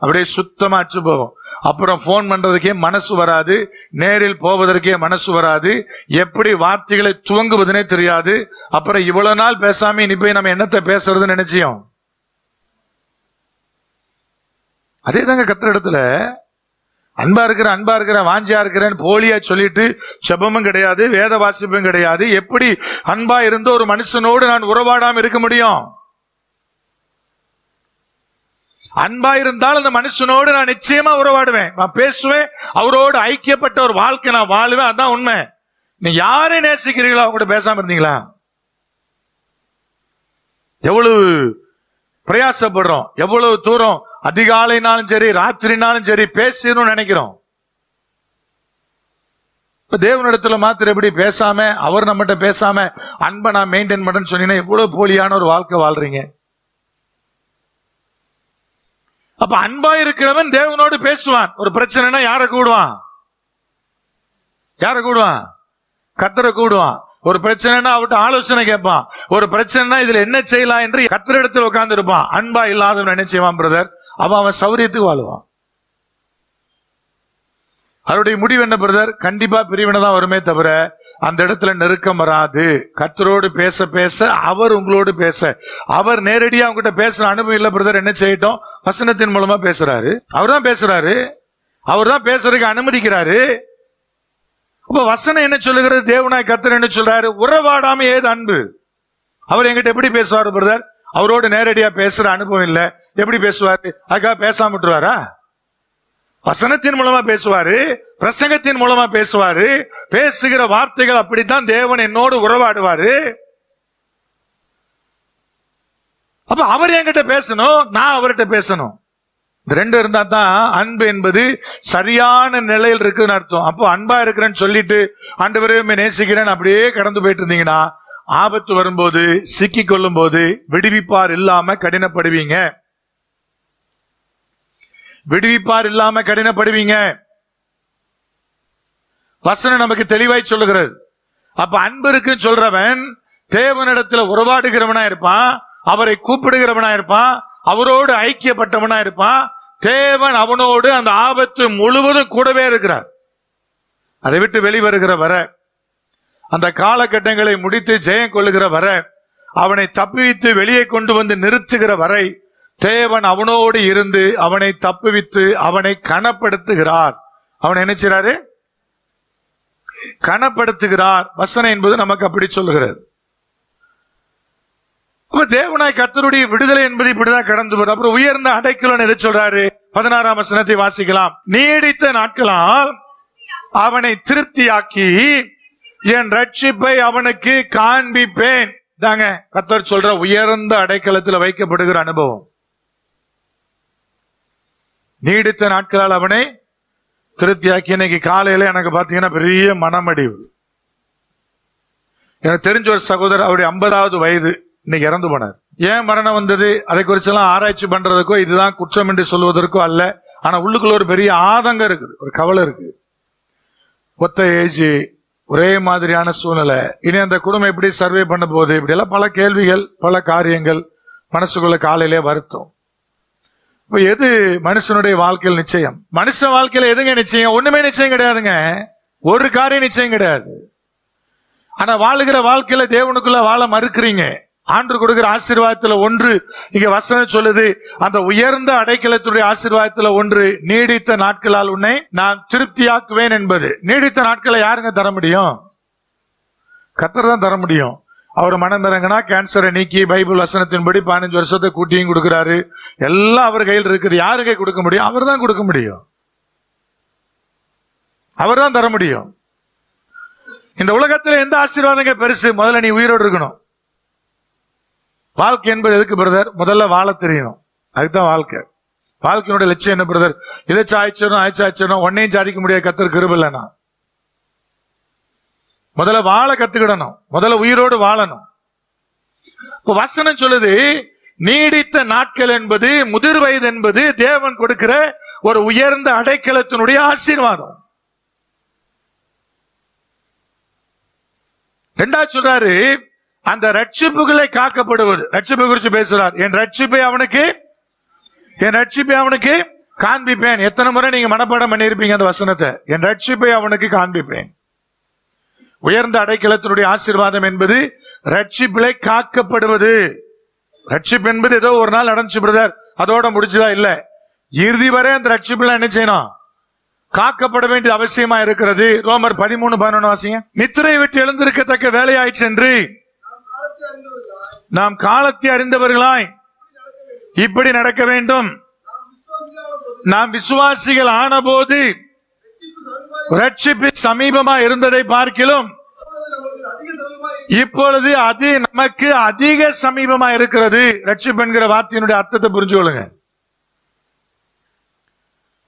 அப்படியே சுத்தமா அச்சு போகும். அப்புறம் போன் பண்றதுக்கே மனசு வராது, நேரில் போவதற்கே மனசு வராது, எப்படி வார்த்தைகளை துவங்குவதுனே தெரியாது. அப்புறம் இவ்வளவு நாள் பேசாம இனி போய் நம்ம என்னத்தை பேசுறதுன்னு நினைச்சியோம். அதே தாங்க கர்த்தரிடத்துல அன்பா இருக்கிற வாஞ்சியா இருக்கிறேன்னு போலியா சொல்லிட்டு ஜெபமும் கிடையாது, வேத வாசிப்பும் கிடையாது. எப்படி அன்பா இருந்த ஒரு மனுஷனோடு நான் உறவாடாம இருக்க முடியும்? அன்பா இருந்தால் அந்த மனுஷனோடு நான் நிச்சயமா உறவாடுவேன், நான் பேசுவேன், அவரோடு ஐக்கியப்பட்ட ஒரு வாழ்க்கை நான் வாழுவேன். அதான் உண்மை. நீ யாரை நேசிக்கிறீங்களோ அவங்க கூட பேசாம இருந்தீங்களா? எவ்வளவு பிரயாசப்படுறோம், எவ்வளவு தூரம் அதிகாலைனாலும் சரி ராத்திரினாலும் சரி பேசணும்னு நினைக்கிறோம். தேவனிடத்துல மாத்திரம் எப்படி பேசாம, அவர் நம்மகிட்ட பேசாம அன்பை நான் மெயின்டைன் பண்றேன்னு சொன்னீங்கன்னா எவ்வளவு போலியான ஒரு வாழ்க்கை வாழ்றீங்க. அப்ப அன்பா இருக்கிறவன் தேவனோடு பேசுவான். ஒரு பிரச்சனைனா யாரை கூடுவான்? கர்த்தரை கூடுவான். ஒரு பிரச்சனைனா அவர்கிட்ட ஆலோசனை கேட்பான். ஒரு பிரச்சனைனா இதுல என்ன செய்யலாம் என்று கர்த்தரிடத்தில் உட்கார்ந்து இருப்பான். அன்பா இல்லாதவன் என்ன செய்வான் பிரதர்? அவன் சௌரியத்துக்கு வாழுவான். அவருடைய முடிவு என்ன பிரதர்? கண்டிப்பா பிரிவினை தான் வருமே தவிர அந்த இடத்துல நெருக்கம் வராது. கர்த்தரோடு பேச பேச அவர் உங்களோடு பேச, அவர் நேரடியா அவங்ககிட்ட பேசுற அனுபவம் இல்ல பிரதர். என்ன செய்யட்டும்? வசனத்தின் மூலமா பேசுறாரு. அவர் தான் பேசுறாரு, அவர் தான் பேசுறதுக்கு அனுமதிக்கிறாரு. அப்ப வசனம் என்ன சொல்லுகிறது? தேவனாய் கர்த்தர் என்ன சொல்றாரு? உறவாடாம ஏது அன்பு. அவர் என்கிட்ட எப்படி பேசுவாரு பிரதர்? அவரோடு நேரடியா பேசுற அனுபவம் இல்ல, எப்படி பேசுவாரு? அதுக்காக பேசாம விட்டுருவாரா? வசனத்தின் மூலமா பேசுவாரு, பிரசங்கத்தின் மூலமா பேசுவாரு. பேசுகிற வார்த்தைகள் அப்படித்தான். தேவன் என்னோடு உறவாடுவாரு. அப்ப அவர் என்கிட்ட பேசணும், நான் அவர்கிட்ட பேசணும். இந்த ரெண்டு இருந்தா தான் அன்பு என்பது சரியான நிலையில் இருக்குன்னு அர்த்தம். அப்போ அன்பா இருக்கிறேன்னு சொல்லிட்டு ஆண்டவரே நேசிக்கிறேன் அப்படியே கடந்து போயிட்டு இருந்தீங்கன்னா ஆபத்து வரும்போது, சிக்கி கொள்ளும் போது விடுவிப்பார் இல்லாம கடினப்படுவீங்க. விடுவிப்பார் இல்லாம கடினப்படுவீங்க. வசனம் நமக்கு தெளிவாய் சொல்லுகிறது. அப்ப அன்பு இருக்குன்னு சொல்றவன் தேவனிடத்துல உறவாடுகிறவனா இருப்பான், அவரை கூப்பிடுகிறவனா இருப்பான், அவரோடு ஐக்கியப்பட்டவனா இருப்பான். தேவன் அவனோடு அந்த ஆபத்து முழுவதும் கூடவே இருக்கிறார். அதை விட்டு வெளிவருகிற வர, அந்த காலகட்டங்களை முடித்து ஜெயம் கொள்ளுகிற வர, அவனை தப்புவித்து வெளியே கொண்டு வந்து நிறுத்துகிற வரை தேவன் அவனோடு இருந்து அவனை தப்புவித்து அவனை கனப்படுத்துகிறார். அவனை என்ன செய்றாரு? கனப்படுத்துகிறார். வசனம் என்பது நமக்கு அப்படி சொல்லுகிறது. தேவனாய் கர்த்தருடைய விடுதலை என்பது இப்படிதான் கடந்து போறது. அப்புறம் உயர்ந்த அடைக்கலம் எதை சொல்றாரு? 16ஆம் வசனத்தை வாசிக்கலாம். நீடித்த நாட்களால் அவனை திருப்தியாக்கி என் ரட்சிப்பை அவனுக்கு காண்பிப்பேன். தாங்க கர்த்தர் சொல்ற உயர்ந்த அடைக்கலத்தில் வைக்கப்படுகிற அனுபவம். நீடித்த நாட்களால் அவனை திருப்தியாக்கி. இன்னைக்கு காலையில எனக்கு பாத்தீங்கன்னா பெரிய மனமடிவு. எனக்கு தெரிஞ்ச ஒரு சகோதரர், அவருடைய 50வது வயது, இன்னைக்கு இறந்து போனார். ஏன் மரணம் வந்தது அதை குறிச்செல்லாம் ஆராய்ச்சி பண்றதுக்கோ இதுதான் குற்றம் என்று சொல்வதற்கோ அல்ல. ஆனா உள்ளுக்குள்ள ஒரு பெரிய ஆதங்கம் இருக்குது, ஒரு கவலை இருக்கு. ஒத்த ஏஜ், ஒரே மாதிரியான சூழ்நிலை, இனி அந்த குடும்பம் எப்படி சர்வே பண்ண போகுது, இப்படி எல்லாம் பல கேள்விகள், பல காரியங்கள் மனசுக்குள்ள காலையிலே வருத்தம். இப்ப எது மனுஷனுடைய வாழ்க்கையில் நிச்சயம்? மனுஷ வாழ்க்கையில எதுங்க நிச்சயம்? ஒண்ணுமே நிச்சயம் கிடையாதுங்க. ஒரு காரியம் நிச்சயம் கிடையாது. ஆனா வாழுகிற வாழ்க்கையில தேவனுக்குள்ள வாழ மறுக்கிறீங்க. ஆண்டு கொடுக்கிற ஆசீர்வாதத்துல ஒன்று இங்க வசனம் சொல்லுது, அந்த உயர்ந்த அடைக்கலத்துடைய ஆசீர்வாதத்துல ஒன்று நீடித்த நாட்களால் உன்னை நான் திருப்தியாக்குவேன் என்பது. நீடித்த நாட்களை யாருங்க தர முடியும்? கர்த்தர் தான் தர முடியும். அவர் மனம் இறங்கினா கேன்சரை நீக்கி பைபிள் வசனத்தின்படி 15 வருஷத்தை கூட்டியும் கொடுக்கிறாரு. எல்லாம் அவர் கையில் இருக்குது. யாரு கை கொடுக்க முடியும்? அவர் தான் கொடுக்க முடியும், அவர் தான் தர முடியும். இந்த உலகத்துல எந்த ஆசீர்வாதங்க பெருசு? முதல்ல நீ உயிரோடு இருக்கணும். வாழ்க்கை என்பது எதுக்கு பிரதர்? முதல்ல வாழ தெரியணும், அதுதான் வாழ்க்கை. வாழ்க்கையினுடைய லட்சியம் என்ன பிரதர்? இதை சாய்ச்சிடணும் ஒன்னையும் சாதிக்க முடியாது கர்த்தர் கிருபை இல்லைன்னா. முதல்ல வாழ கத்துக்கிடணும், முதல்ல உயிரோடு வாழணும். இப்ப வசனம் சொல்லுது நீடித்த நாட்கள் என்பது, முதிர் வயது என்பது தேவன் கொடுக்கிற ஒரு உயர்ந்த அடைக்கலத்தினுடைய ஆசீர்வாதம். ரெண்டாவது சொல்றாரு அந்த ரட்சிப்புகளை காக்கப்படுவது. ரட்சிப்பை குறித்து பேசுறார். என் ரட்சிப்பை அவனுக்கு காண்பிப்பேன். எத்தனை முறை நீங்க மனப்பாடம் பண்ணியிருப்பீங்க அந்த வசனத்தை? என் ரட்சிப்பை அவனுக்கு காண்பிப்பேன். உயர்ந்த அடைக்கலத்தினுடைய ஆசீர்வாதம் என்பது ரட்சிப்பிலை காக்கப்படுவது. ரட்சிப்பு என்பது ஏதோ ஒரு நாள் நடந்துச்சு பிரதர், அதோட முடிச்சுதா? இல்ல, இறுதி வரை அந்த ரட்சிப்புல என்ன செய்யணும்? காக்கப்பட வேண்டிய அவசியமா இருக்கிறது. ரோமர் 13:11 வாசிங்க. நித்திரை விட்டு எழுந்திருக்கத்தக்க வேலையாயிற்று என்று நாம் காலத்தை அறிந்தவர்களாய் இப்படி நடக்க வேண்டும். நாம் விசுவாசிகள் ஆன போது ரட்சிப்பு சமீபமா இருந்ததை பார்க்கிலும் இப்பொழுது அது நமக்கு அதிக சமீபமா இருக்கிறது. ரட்சிப்பு என்கிற வார்த்தையினுடைய அர்த்தத்தை புரிஞ்சு கொள்ளுங்க.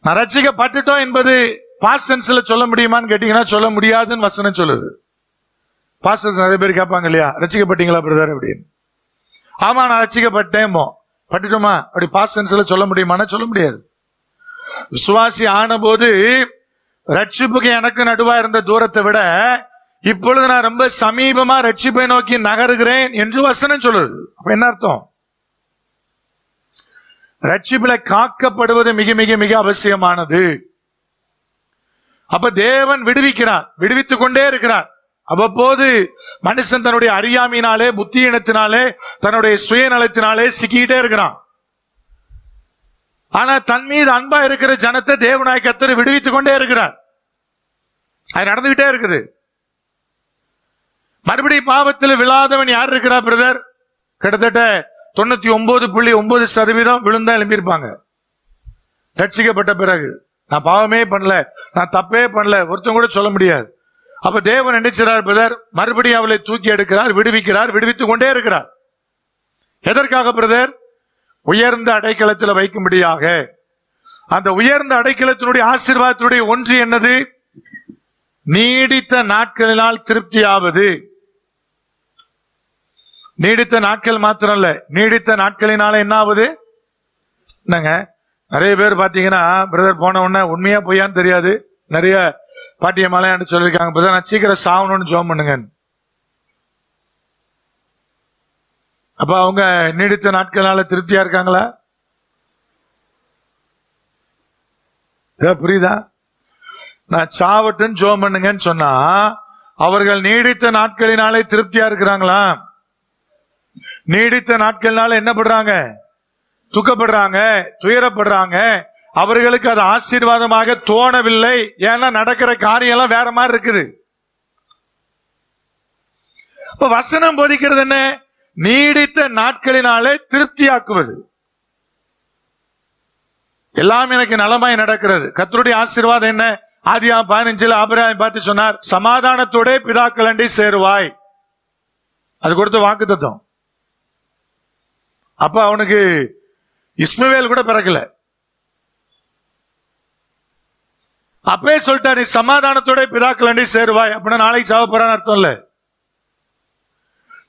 நான் ரட்சிக்கப்பட்டுட்டோம் என்பது பாஸ்ட் டென்ஸ்ல சொல்ல முடியுமான்னு கேட்டீங்கன்னா சொல்ல முடியாதுன்னு வசனம் சொல்லுது. பாஸ்ட் டென்ஸ் நிறைய பேர் கேட்பாங்க இல்லையா, ரட்சிக்கப்பட்டீங்களா பிரதர் அப்படின்னு. ஆமா நான் ரட்சிக்கப்பட்டேன் பட்டுட்டோமா அப்படி பாஸ்ட் டென்ஸ்ல சொல்ல முடியுமானா சொல்ல முடியாது. விசுவாசி ஆன போது ரட்சிப்புக்கு எனக்கு நடுவா இருந்த தூரத்தை விட இப்பொழுது நான் ரொம்ப சமீபமா ரட்சிப்பை நோக்கி நகருகிறேன் என்று வசனம் சொல்லுது. அப்ப என்ன அர்த்தம்? ரட்சிப்பில காக்கப்படுவது மிக மிக மிக அவசியமானது. அப்ப தேவன் விடுவிக்கிறார், விடுவித்துக் கொண்டே இருக்கிறார். அவ்வப்போது மனுஷன் தன்னுடைய அறியாமையினாலே, புத்தியினத்தினாலே, தன்னுடைய சுயநலத்தினாலே சிக்கிட்டே இருக்கிறான். ஆனா தன் மீது அன்பா இருக்கிற ஜனத்தை தேவனாய் கர்த்தர் விடுவித்துக் கொண்டே இருக்கிறார். அது நடந்துகிட்டே இருக்குது. மறுபடியும் பாவத்தில் விழாதவன் யார் இருக்கிறா பிரதர்? கிட்டத்தட்ட 99.9% விழுந்தா எழும்பியிருப்பாங்க ரட்சிக்கப்பட்ட பிறகு. நான் பாவமே பண்ணல, நான் தப்பே பண்ணல, ஒருத்தன் கூட சொல்ல முடியாது. அப்ப தேவன் நினைச்சார் பிரதர், மறுபடியும் அவளை தூக்கி எடுக்கிறார், விடுவிக்கிறார், விடுவித்துக் கொண்டே இருக்கிறார். எதற்காக பிரதர்? உயர்ந்த அடைக்கலத்தில் வைக்கும்படியாக. அந்த உயர்ந்த அடைக்கலத்தினுடைய ஆசீர்வாதத்தினுடைய ஒன்று என்னது? நீடித்த நாட்களினால் திருப்தியாவது. நீடித்த நாட்கள் மாத்திரம் இல்ல, நீடித்த நாட்களினால என்ன ஆகுது? என்னங்க, நிறைய பேர் பாத்தீங்கன்னா பிரதர் போன உடனே உண்மையா பொய்யான்னு தெரியாது, நிறைய பாட்டியமாலையான்னு சொல்லியிருக்காங்க, பிரதர் நான் சீக்கிரம் சாவணும்னு ஜெபம் பண்ணுங்க. அப்ப அவங்க நீடித்த நாட்களால திருப்தியா இருக்காங்களா? புரியுதா? நான் சாவட்டுன்னு ஜெபம் பண்ணுங்கன்னு சொன்னா அவர்கள் நீடித்த நாட்களினாலே திருப்தியா இருக்கிறாங்களா? நீடித்த நாட்கள்னால என்ன பண்றாங்க? துக்கப்படுறாங்க, துயரப்படுறாங்க. அவர்களுக்கு அது ஆசீர்வாதமாக தோணவில்லை. ஏன்னா நடக்கிற காரியம் எல்லாம் வேற மாதிரி இருக்குது. இப்ப வசனம் போதிக்கிறது என்ன? நீடித்த நாட்களினாலே திருப்தியாக்குவது. எல்லாம் எனக்கு நலமாய் நடக்கிறது. கர்த்தருடைய ஆசீர்வாதம் என்ன? ஆதியாகமம் 15 ஆபிரகாமை பார்த்து சொன்னார், சமாதானத்தோட பிதாக்கள் அண்டி சேருவாய். அது கொடுத்த வாக்குத்தத்தம். அப்ப அவனுக்கு இஸ்மவேல் கூட பிறக்கல. அப்பே சொல்லிட்டா, நீ சமாதானத்தோட பிதாக்கள் அண்டி சேருவாய். அப்படின்னா நாளைக்கு சாவ போறான்னு அர்த்தம் இல்ல.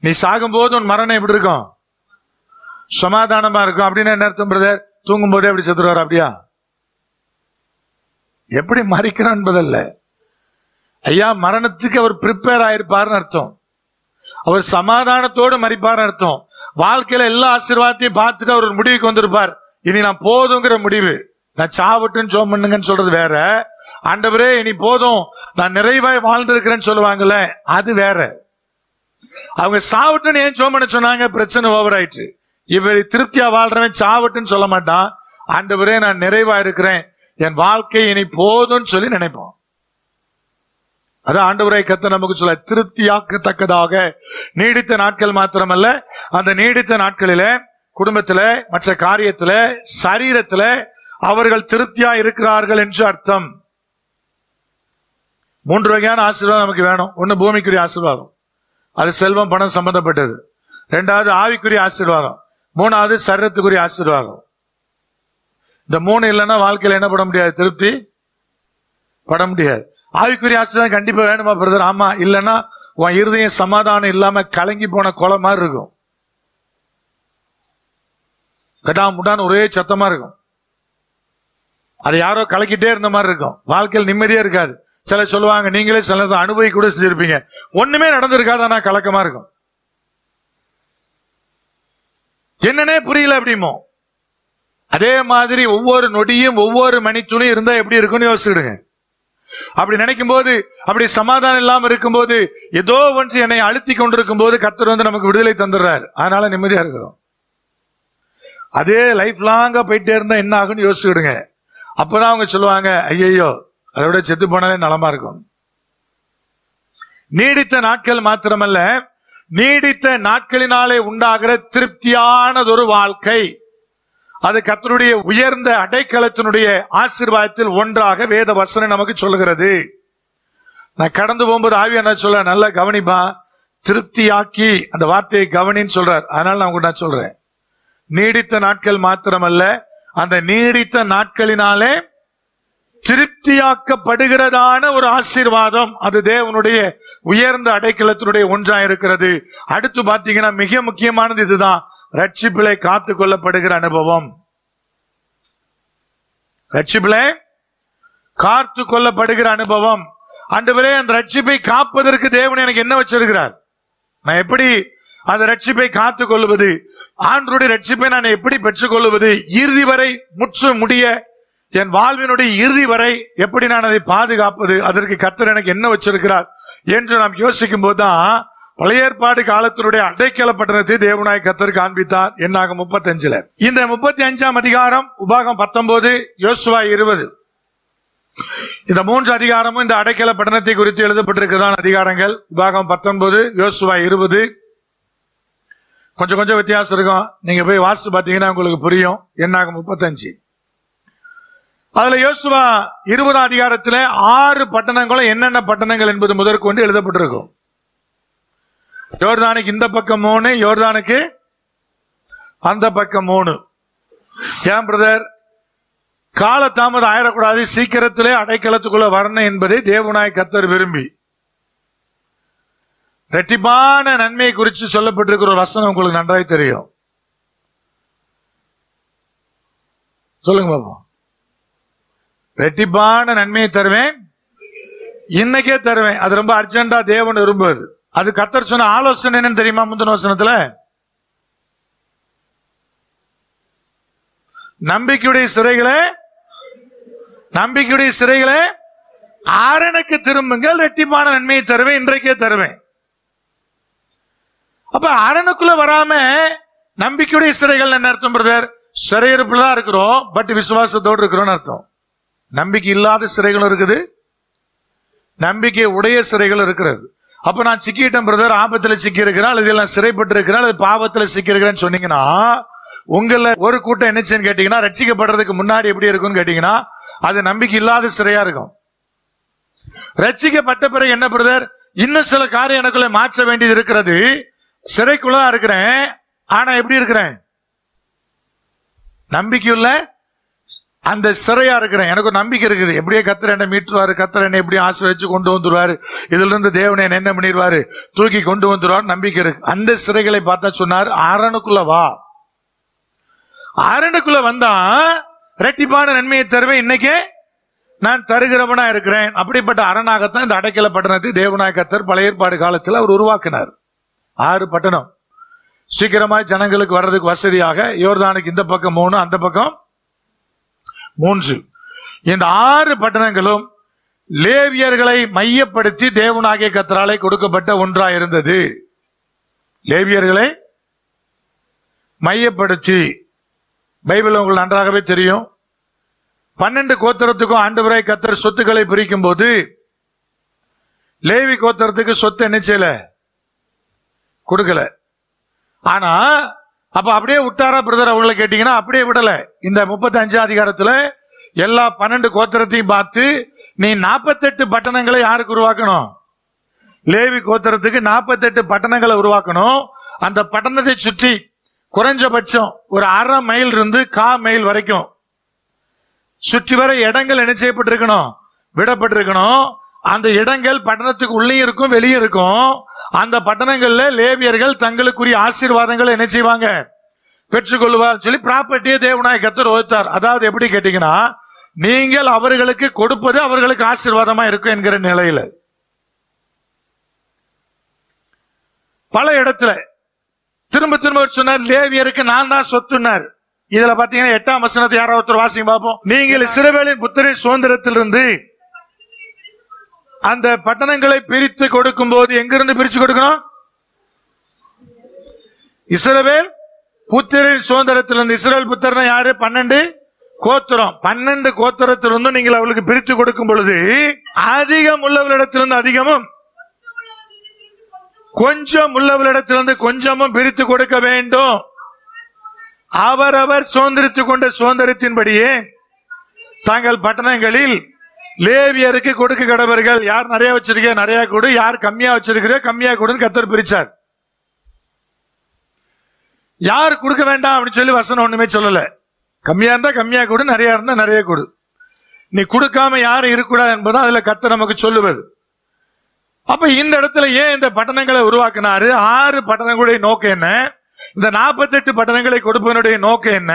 நீ சாகும் போது உன் மரணம் எப்படி இருக்கும்? சமாதானமா இருக்கும். அப்படின்னு என்ன அர்த்தம் பிரதர்? தூங்கும் போதே எப்படி செத்துருவார்? அப்படியா? எப்படி மறிக்கிறான் என்பதல்ல ஐயா, மரணத்துக்கு அவர் பிரிப்பேர் ஆயிருப்பார்னு அர்த்தம். அவர் சமாதானத்தோடு மறிப்பார்னு அர்த்தம். வாழ்க்கையில எல்லா ஆசீர்வாதத்தையும் பார்த்துட்டு அவர் ஒரு முடிவுக்கு வந்திருப்பார். இனி நான் போதுங்கிற முடிவு. நான் சாவட்டுன்னு ஜெபம் பண்ணுங்கன்னு சொல்றது வேற, ஆண்டவரே இனி போதும் நான் நிறைவாய் வாழ்ந்திருக்கிறேன்னு சொல்லுவாங்கல்ல, அது வேற. அவங்க சாவட்டுன்னு ஏன் ஜெபம் பண்ண சொன்னாங்க? பிரச்சனை ஓவர் ஆயிடுச்சு. இவர் திருப்தியா வாழ்றவன் சாவட்டுன்னு சொல்ல மாட்டான். ஆண்டவரே நான் நிறைவா இருக்கிறேன், என் வாழ்க்கை இனி போதும்னு சொல்லி நினைப்போம். அதான் ஆண்டவரை கர்த்தர் நமக்கு சொல்ல, திருப்தியாக்கத்தக்கதாக நீடித்த நாட்கள் மாத்திரமல்ல, அந்த நீடித்த நாட்களில குடும்பத்துல, மற்ற காரியத்துல, சரீரத்துல அவர்கள் திருப்தியா இருக்கிறார்கள் என்று அர்த்தம். 3 வகையான ஆசீர்வாதம் நமக்கு வேணும். ஒன்னு பூமிக்குரிய ஆசீர்வாதம், அது செல்வம் பணம் சம்பந்தப்பட்டது. 2வது ஆவிக்குரிய ஆசீர்வாதம். 3வது சரீரத்துக்குரிய ஆசீர்வாதம். இந்த 3 இல்லைன்னா வாழ்க்கையில என்ன பண்ண முடியாது? திருப்தி பட முடியாது. ஆவிக்குரிய ஆசீர்வாதம் கண்டிப்பா வேணுமா பிரதர்? ஆமா. இல்லைன்னா உன் இருதயம் சமாதானம் இல்லாம கலங்கி போன கொலை மாதிரி இருக்கும். கட்டா முட்டான்னு ஒரே சத்தமா இருக்கும். அது யாரோ கலக்கிட்டே இருந்த மாதிரி இருக்கும். வாழ்க்கையில் நிம்மதியா இருக்காது. சில சொல்லுவாங்க, நீங்களே சில அனுபவிக்க கூட செஞ்சிருப்பீங்க, ஒண்ணுமே நடந்திருக்காது ஆனா கலக்கமா இருக்கும், என்னன்னே புரியல அப்படிமோ. அதே மாதிரி ஒவ்வொரு நொடியும் ஒவ்வொரு மணித்துளியும் இருந்தா எப்படி இருக்கும்னு யோசிச்சுடுங்க. அப்படி நினைக்கும் போது, அப்படி சமாதானம் இல்லாம இருக்கும்போது, ஏதோ ஒன்று என்னை அழுத்தி கொண்டிருக்கும் போது கர்த்தர் வந்து நமக்கு விடுதலை தந்துடுறாரு. அதனால நிம்மதியா இருக்கிறோம். அதே லைஃப் லாங்கா போயிட்டே இருந்தா என்ன ஆகும்னு யோசிச்சுடுங்க. அப்பதான் அவங்க சொல்லுவாங்க, ஐயோ அதை விட செத்து போனாலே நலமா இருக்கும். நீடித்த நாட்கள் மாத்திரமல்ல, நீடித்த நாட்களினாலே உண்டாகிற திருப்தியானதொரு வாழ்க்கை, அது கர்த்தருடைய உயர்ந்த அடைக்கலத்தினுடைய ஆசீர்வாதத்தில் ஒன்றாக வேத வசனம் நமக்கு சொல்லுகிறது. நான் கடந்து போகும்போது ஆவியானவர் சொல்ற, நல்லா கவனிப்பா, திருப்தியாக்கி, அந்த வார்த்தையை கவனின்னு சொல்றார். அதனால நான் சொல்றேன், நீடித்த நாட்கள் மாத்திரமல்ல, அந்த நீடித்த நாட்களினாலே திருப்தியாக்கப்படுகிறதான ஒரு ஆசீர்வாதம், அது தேவனுடைய உயர்ந்த அடைக்கலத்தினுடைய ஒன்றா இருக்கிறது. அடுத்து பாத்தீங்கன்னா மிக முக்கியமானது இதுதான், ரட்சிப்பிலே காத்து கொள்ளப்படுகிற அனுபவம். ரட்சிப்பிலே காத்து கொள்ளப்படுகிற அனுபவம், ஆண்டவரே, அந்த ரட்சிப்பை காப்பதற்கு தேவன் எனக்கு என்ன வச்சிருக்கிறார்? நான் எப்படி அந்த ரட்சிப்பை காத்துக் கொள்வது? ஆண்டவருடைய ரட்சிப்பை நான் எப்படி பெற்றுக் கொள்வது? இறுதி வரை முற்று முடிய என் வாழ்வினுடைய இறுதி வரை எப்படி நான் அதை பாதுகாப்பது? அதற்கு கர்த்தர் எனக்கு என்ன வச்சிருக்கிறார் என்று நாம் யோசிக்கும் போதுதான் பழைய ஏற்பாடு காலத்தினுடைய அடைக்கல பட்டணத்தை தேவனாய் கர்த்தர் காண்பித்தார். என்னாகும் 35. இந்த 35ஆம் அதிகாரம், உபாகம் 19, யோசுவா 20, இந்த 3 அதிகாரமும் இந்த அடைக்கல பட்டணத்தை குறித்து எழுதப்பட்டிருக்கிறதான அதிகாரங்கள். உபாகம் 19, யோசுவா 20. கொஞ்சம் கொஞ்சம் வித்தியாசம் இருக்கும். நீங்க போய் வாசிச்சு பார்த்தீங்கன்னா உங்களுக்கு புரியும். என்னாகும் 35. அதுல யோசுவா 20ஆம் அதிகாரத்துல 6 பட்டணங்களும் என்னென்ன பட்டணங்கள் என்பது முதற்கொண்டு எழுதப்பட்டிருக்கும். யோர்தானுக்கு இந்த பக்கம் 3, யோர்தானுக்கு அந்த பக்கம் 3. ஏன் பிரதர், காலதாமதம் ஆயிடக்கூடாது, சீக்கிரத்திலே அடைக்கலத்துக்குள்ள வரணும் என்பதை தேவனாய் கர்த்தர் விரும்பி இரட்டிப்பான நன்மையை குறித்து சொல்லப்பட்டிருக்கிற ஒரு வசனம் உங்களுக்கு நன்றாய் தெரியும். சொல்லுங்க பாப்போம். இரட்டிப்பான நன்மையை தருவேன், இன்னைக்கே தருவேன். அது ரொம்ப அர்ஜென்டா தேவன் விரும்புவது. அது கர்த்தர் சொன்ன ஆலோசனை என்னன்னு தெரியுமா? முந்தின வசனத்துல நம்பிக்கையுடைய சிறைகளே ஆரனுக்கு திரும்புங்கள், இரட்டிப்பான நன்மையை தருவேன், இன்றைக்கே தருவேன். அப்ப அரணுக்குள்ள வராம நம்பிக்கையுடைய சிறைகள் என்ன அர்த்தம் பிரதர்? சிறையிருப்புல தான் இருக்கிறோம், பட் விசுவாசத்தோடு இருக்கிறோம்னு அர்த்தம். நம்பிக்கை இல்லாத சிறைகளும் இருக்குது, நம்பிக்கை உடைய சிறைகள் இருக்கிறது. அப்ப நான் சிக்கிட்டேன் பிரதர், ஆபத்துல சிக்கி இருக்கிறேன், அல்லது நான் சிறைப்பட்டு இருக்கிறேன், அல்லது பாவத்துல சிக்கி இருக்கிறேன்னு சொன்னீங்கன்னா, உங்கள ஒரு கூட்டம் என்னச்சுன்னு கேட்டீங்கன்னா, ரட்சிக்கப்படுறதுக்கு முன்னாடி எப்படி இருக்கும்னு கேட்டீங்கன்னா, அது நம்பிக்கை இல்லாத சிறையா இருக்கும். ரட்சிக்கப்பட்ட பிறகு என்ன பிரதர், இன்னும் சில காரியம் எனக்குள்ள மாற்ற வேண்டியது இருக்கிறது. சிறைக்குள்ளதான் இருக்கிறேன், ஆனா எப்படி இருக்கிறேன்? நம்பிக்கையுள்ள அந்த சிறையா இருக்கிறேன். எனக்கு ஒரு நம்பிக்கை இருக்குது, எப்படியே கர்த்தர் என்னை மீட்டுவாரு, கர்த்தர் என்னை எப்படி ஆசீர்வதிச்சு கொண்டு வந்துருவாரு, இதுல இருந்து தேவனை என்ன பண்ணிடுவாரு, தூக்கி கொண்டு வந்துருவாரு, நம்பிக்கை இருக்கு. அந்த சிறைகளை பார்த்தா சொன்னார், அரணுக்குள்ள வா. அரணுக்குள்ள வந்தா இரட்டிப்பான நன்மையை தருவேன், இன்னைக்கே நான் தருகிறவனா இருக்கிறேன். அப்படிப்பட்ட அரணாகத்தான் இந்த அடைக்கல பட்டணத்தை தேவனாய் கர்த்தர் பழைய ஏற்பாடு காலத்தில் அவர் உருவாக்கினார். 6 பட்டணம் சீக்கிரமாய் ஜனங்களுக்கு வர்றதுக்கு வசதியாக. யோர்தானுக்கு இந்த பக்கம் 3, அந்த பக்கம் 3. இந்த 6 பட்டணங்களும் லேவியர்களை மையப்படுத்தி தேவனாகிய கர்த்தராலே கொடுக்கப்பட்ட ஒன்றாய் இருந்தது. லேவியர்களை மையப்படுத்தி, பைபிள் உங்களுக்கு நன்றாகவே தெரியும், 12 கோத்திரத்துக்கும் ஆண்டவராய் கர்த்தர் சொத்துக்களை பிரிக்கும் போது லேவி கோத்திரத்துக்கு சொத்து என்ன செய்யல, கொடுக்கல. ஆனா அப்ப அப்படியே விட்டாரா பிரதர் அவங்களை கேட்டீங்கன்னா, அப்படியே விடல. இந்த 35ஆம் அதிகாரத்துல எல்லா 12 கோத்திரத்தையும் பார்த்து, நீ 48 பட்டணங்களை யாருக்கு உருவாக்கணும்? லேவி கோத்திரத்துக்கு 48 பட்டணங்களை உருவாக்கணும். அந்த பட்டணத்தை சுற்றி குறைஞ்சபட்சம் ஒரு 1/2 மைல் இருந்து 1/4 மைல் வரைக்கும் சுற்றி வர இடங்கள் என்ன செய்யப்பட்டிருக்கணும், விடப்பட்டிருக்கணும். அந்த இடங்கள் பட்டணத்துக்கு உள்ளே இருக்கும், வெளியே இருக்கும். அந்த பட்டணங்கள்ல லேவியர்கள் தங்களுக்குரிய ஆசீர்வாதங்களை என்ன செய்வாங்க, பெற்றுக்கொள்வார் சொல்லி ப்ராப்பர்ட்டியை தேவனாய் கர்த்தர் ஒதுத்தார். அதாவது எப்படி கேட்டீங்கன்னா, நீங்கள் அவர்களுக்கு கொடுப்பது அவர்களுக்கு ஆசீர்வாதமா இருக்கும் என்கிற நிலையில பல இடத்துல திரும்ப திரும்ப சொன்னார், லேவியருக்கு நான் தான் சொத்துனார். இதுல பாத்தீங்கன்னா 8ஆம் வசனத்தை யாராவது ஒருத்தர் வாசிங்க பார்ப்போம். நீங்கள் இஸ்ரவேலின் புத்திரின் சுதந்திரத்திலிருந்து அந்த பட்டணங்களை பிரித்து கொடுக்கும் போது, எங்கிருந்து பிரிச்சு கொடுக்கணும்? இஸ்ரவேல் புத்திரின் சுதந்திரத்திலிருந்து. இஸ்ரவேல் புத்திரன் யாரு? 12 கோத்திரம். 12 கோத்திரத்திலிருந்து நீங்கள் அவளுக்கு பிரித்து கொடுக்கும் பொழுது, அதிகம் உள்ளவர்களிடத்திலிருந்து அதிகமும், கொஞ்சம் உள்ளவர்களிடத்திலிருந்து கொஞ்சமும் பிரித்து கொடுக்க வேண்டும். அவரவர் சுதந்திரித்துக் கொண்ட சுதந்திரத்தின்படியே தாங்கள் பட்டணங்களில் லேவியருக்கு கொடுக்க கடவர்கள். யார் நிறைய வச்சிருக்க நிறைய கொடு, யார் கம்மியா வச்சிருக்கிற கம்மியா கொடுன்னு கர்த்தர் பிரிச்சார். யார் கொடுக்க வேண்டாம் அப்படின்னு சொல்லி வசனம் ஒண்ணுமே சொல்லல. கம்மியா இருந்தா கம்மியா கொடு, நிறைய இருந்தா நிறைய கொடு. நீ கொடுக்காம யாரும் இருக்கக்கூடாது என்பதுதான் அதுல கர்த்தர் நமக்கு சொல்லுவது. அப்ப இந்த இடத்துல ஏன் இந்த பட்டணங்களை உருவாக்கினாரு? 6 பட்டணங்களுடைய நோக்கம் என்ன? இந்த 48 பட்டணங்களை கொடுப்பதனுடைய நோக்கம் என்ன?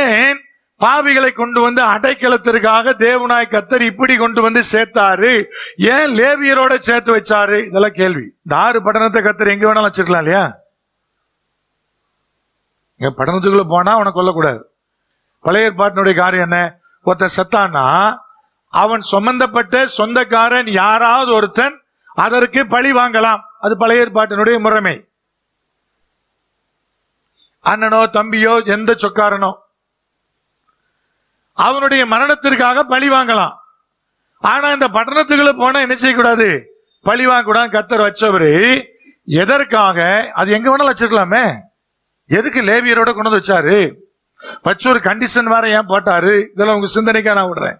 ஏன் பாவிகளை கொண்டு வந்து அடைக்கலத்திற்காக தேவனாய் கர்த்தர் இப்படி கொண்டு வந்து சேர்த்தாரு. ஏன் லேவியரோட சேர்த்து வச்சாரு? இதெல்லாம் கேள்வி. இந்த 6 பட்டணத்தை கர்த்தர் எங்க வேணாலும் வச்சிருக்கலாம் இல்லையா? இங்க பட்டணத்துக்குள்ள போனா அவனை கொல்லக்கூடாது. பழைய ஏற்பாட்டினுடைய காரியம் என்ன? ஒருத்தன் செத்தான்னா அவன் சம்பந்தப்பட்ட சொந்தக்காரன் யாராவது ஒருத்தன் அதற்கு பழி வாங்கலாம். அது பழைய ஏற்பாட்டினுடைய முறைமை. அண்ணனோ தம்பியோ எந்த சொக்காரனோ அவனுடைய மரணத்திற்காக பழி வாங்கலாம். ஆனா இந்த பட்டணத்துக்குள்ள போனா என்ன செய்யக்கூடாது? பழி வாங்க கூடாது. கர்த்தர் வச்சவரு எதற்காக? அது எங்க வேணாலும் வச்சிருக்கலாமே. எதுக்கு லேவியரோட கொண்டு வந்து வச்சாரு? வச்சு ஒரு கண்டிஷன் வேற ஏன் போட்டாரு? இதெல்லாம் உங்க சிந்தனைக்கா நான் விடுறேன்.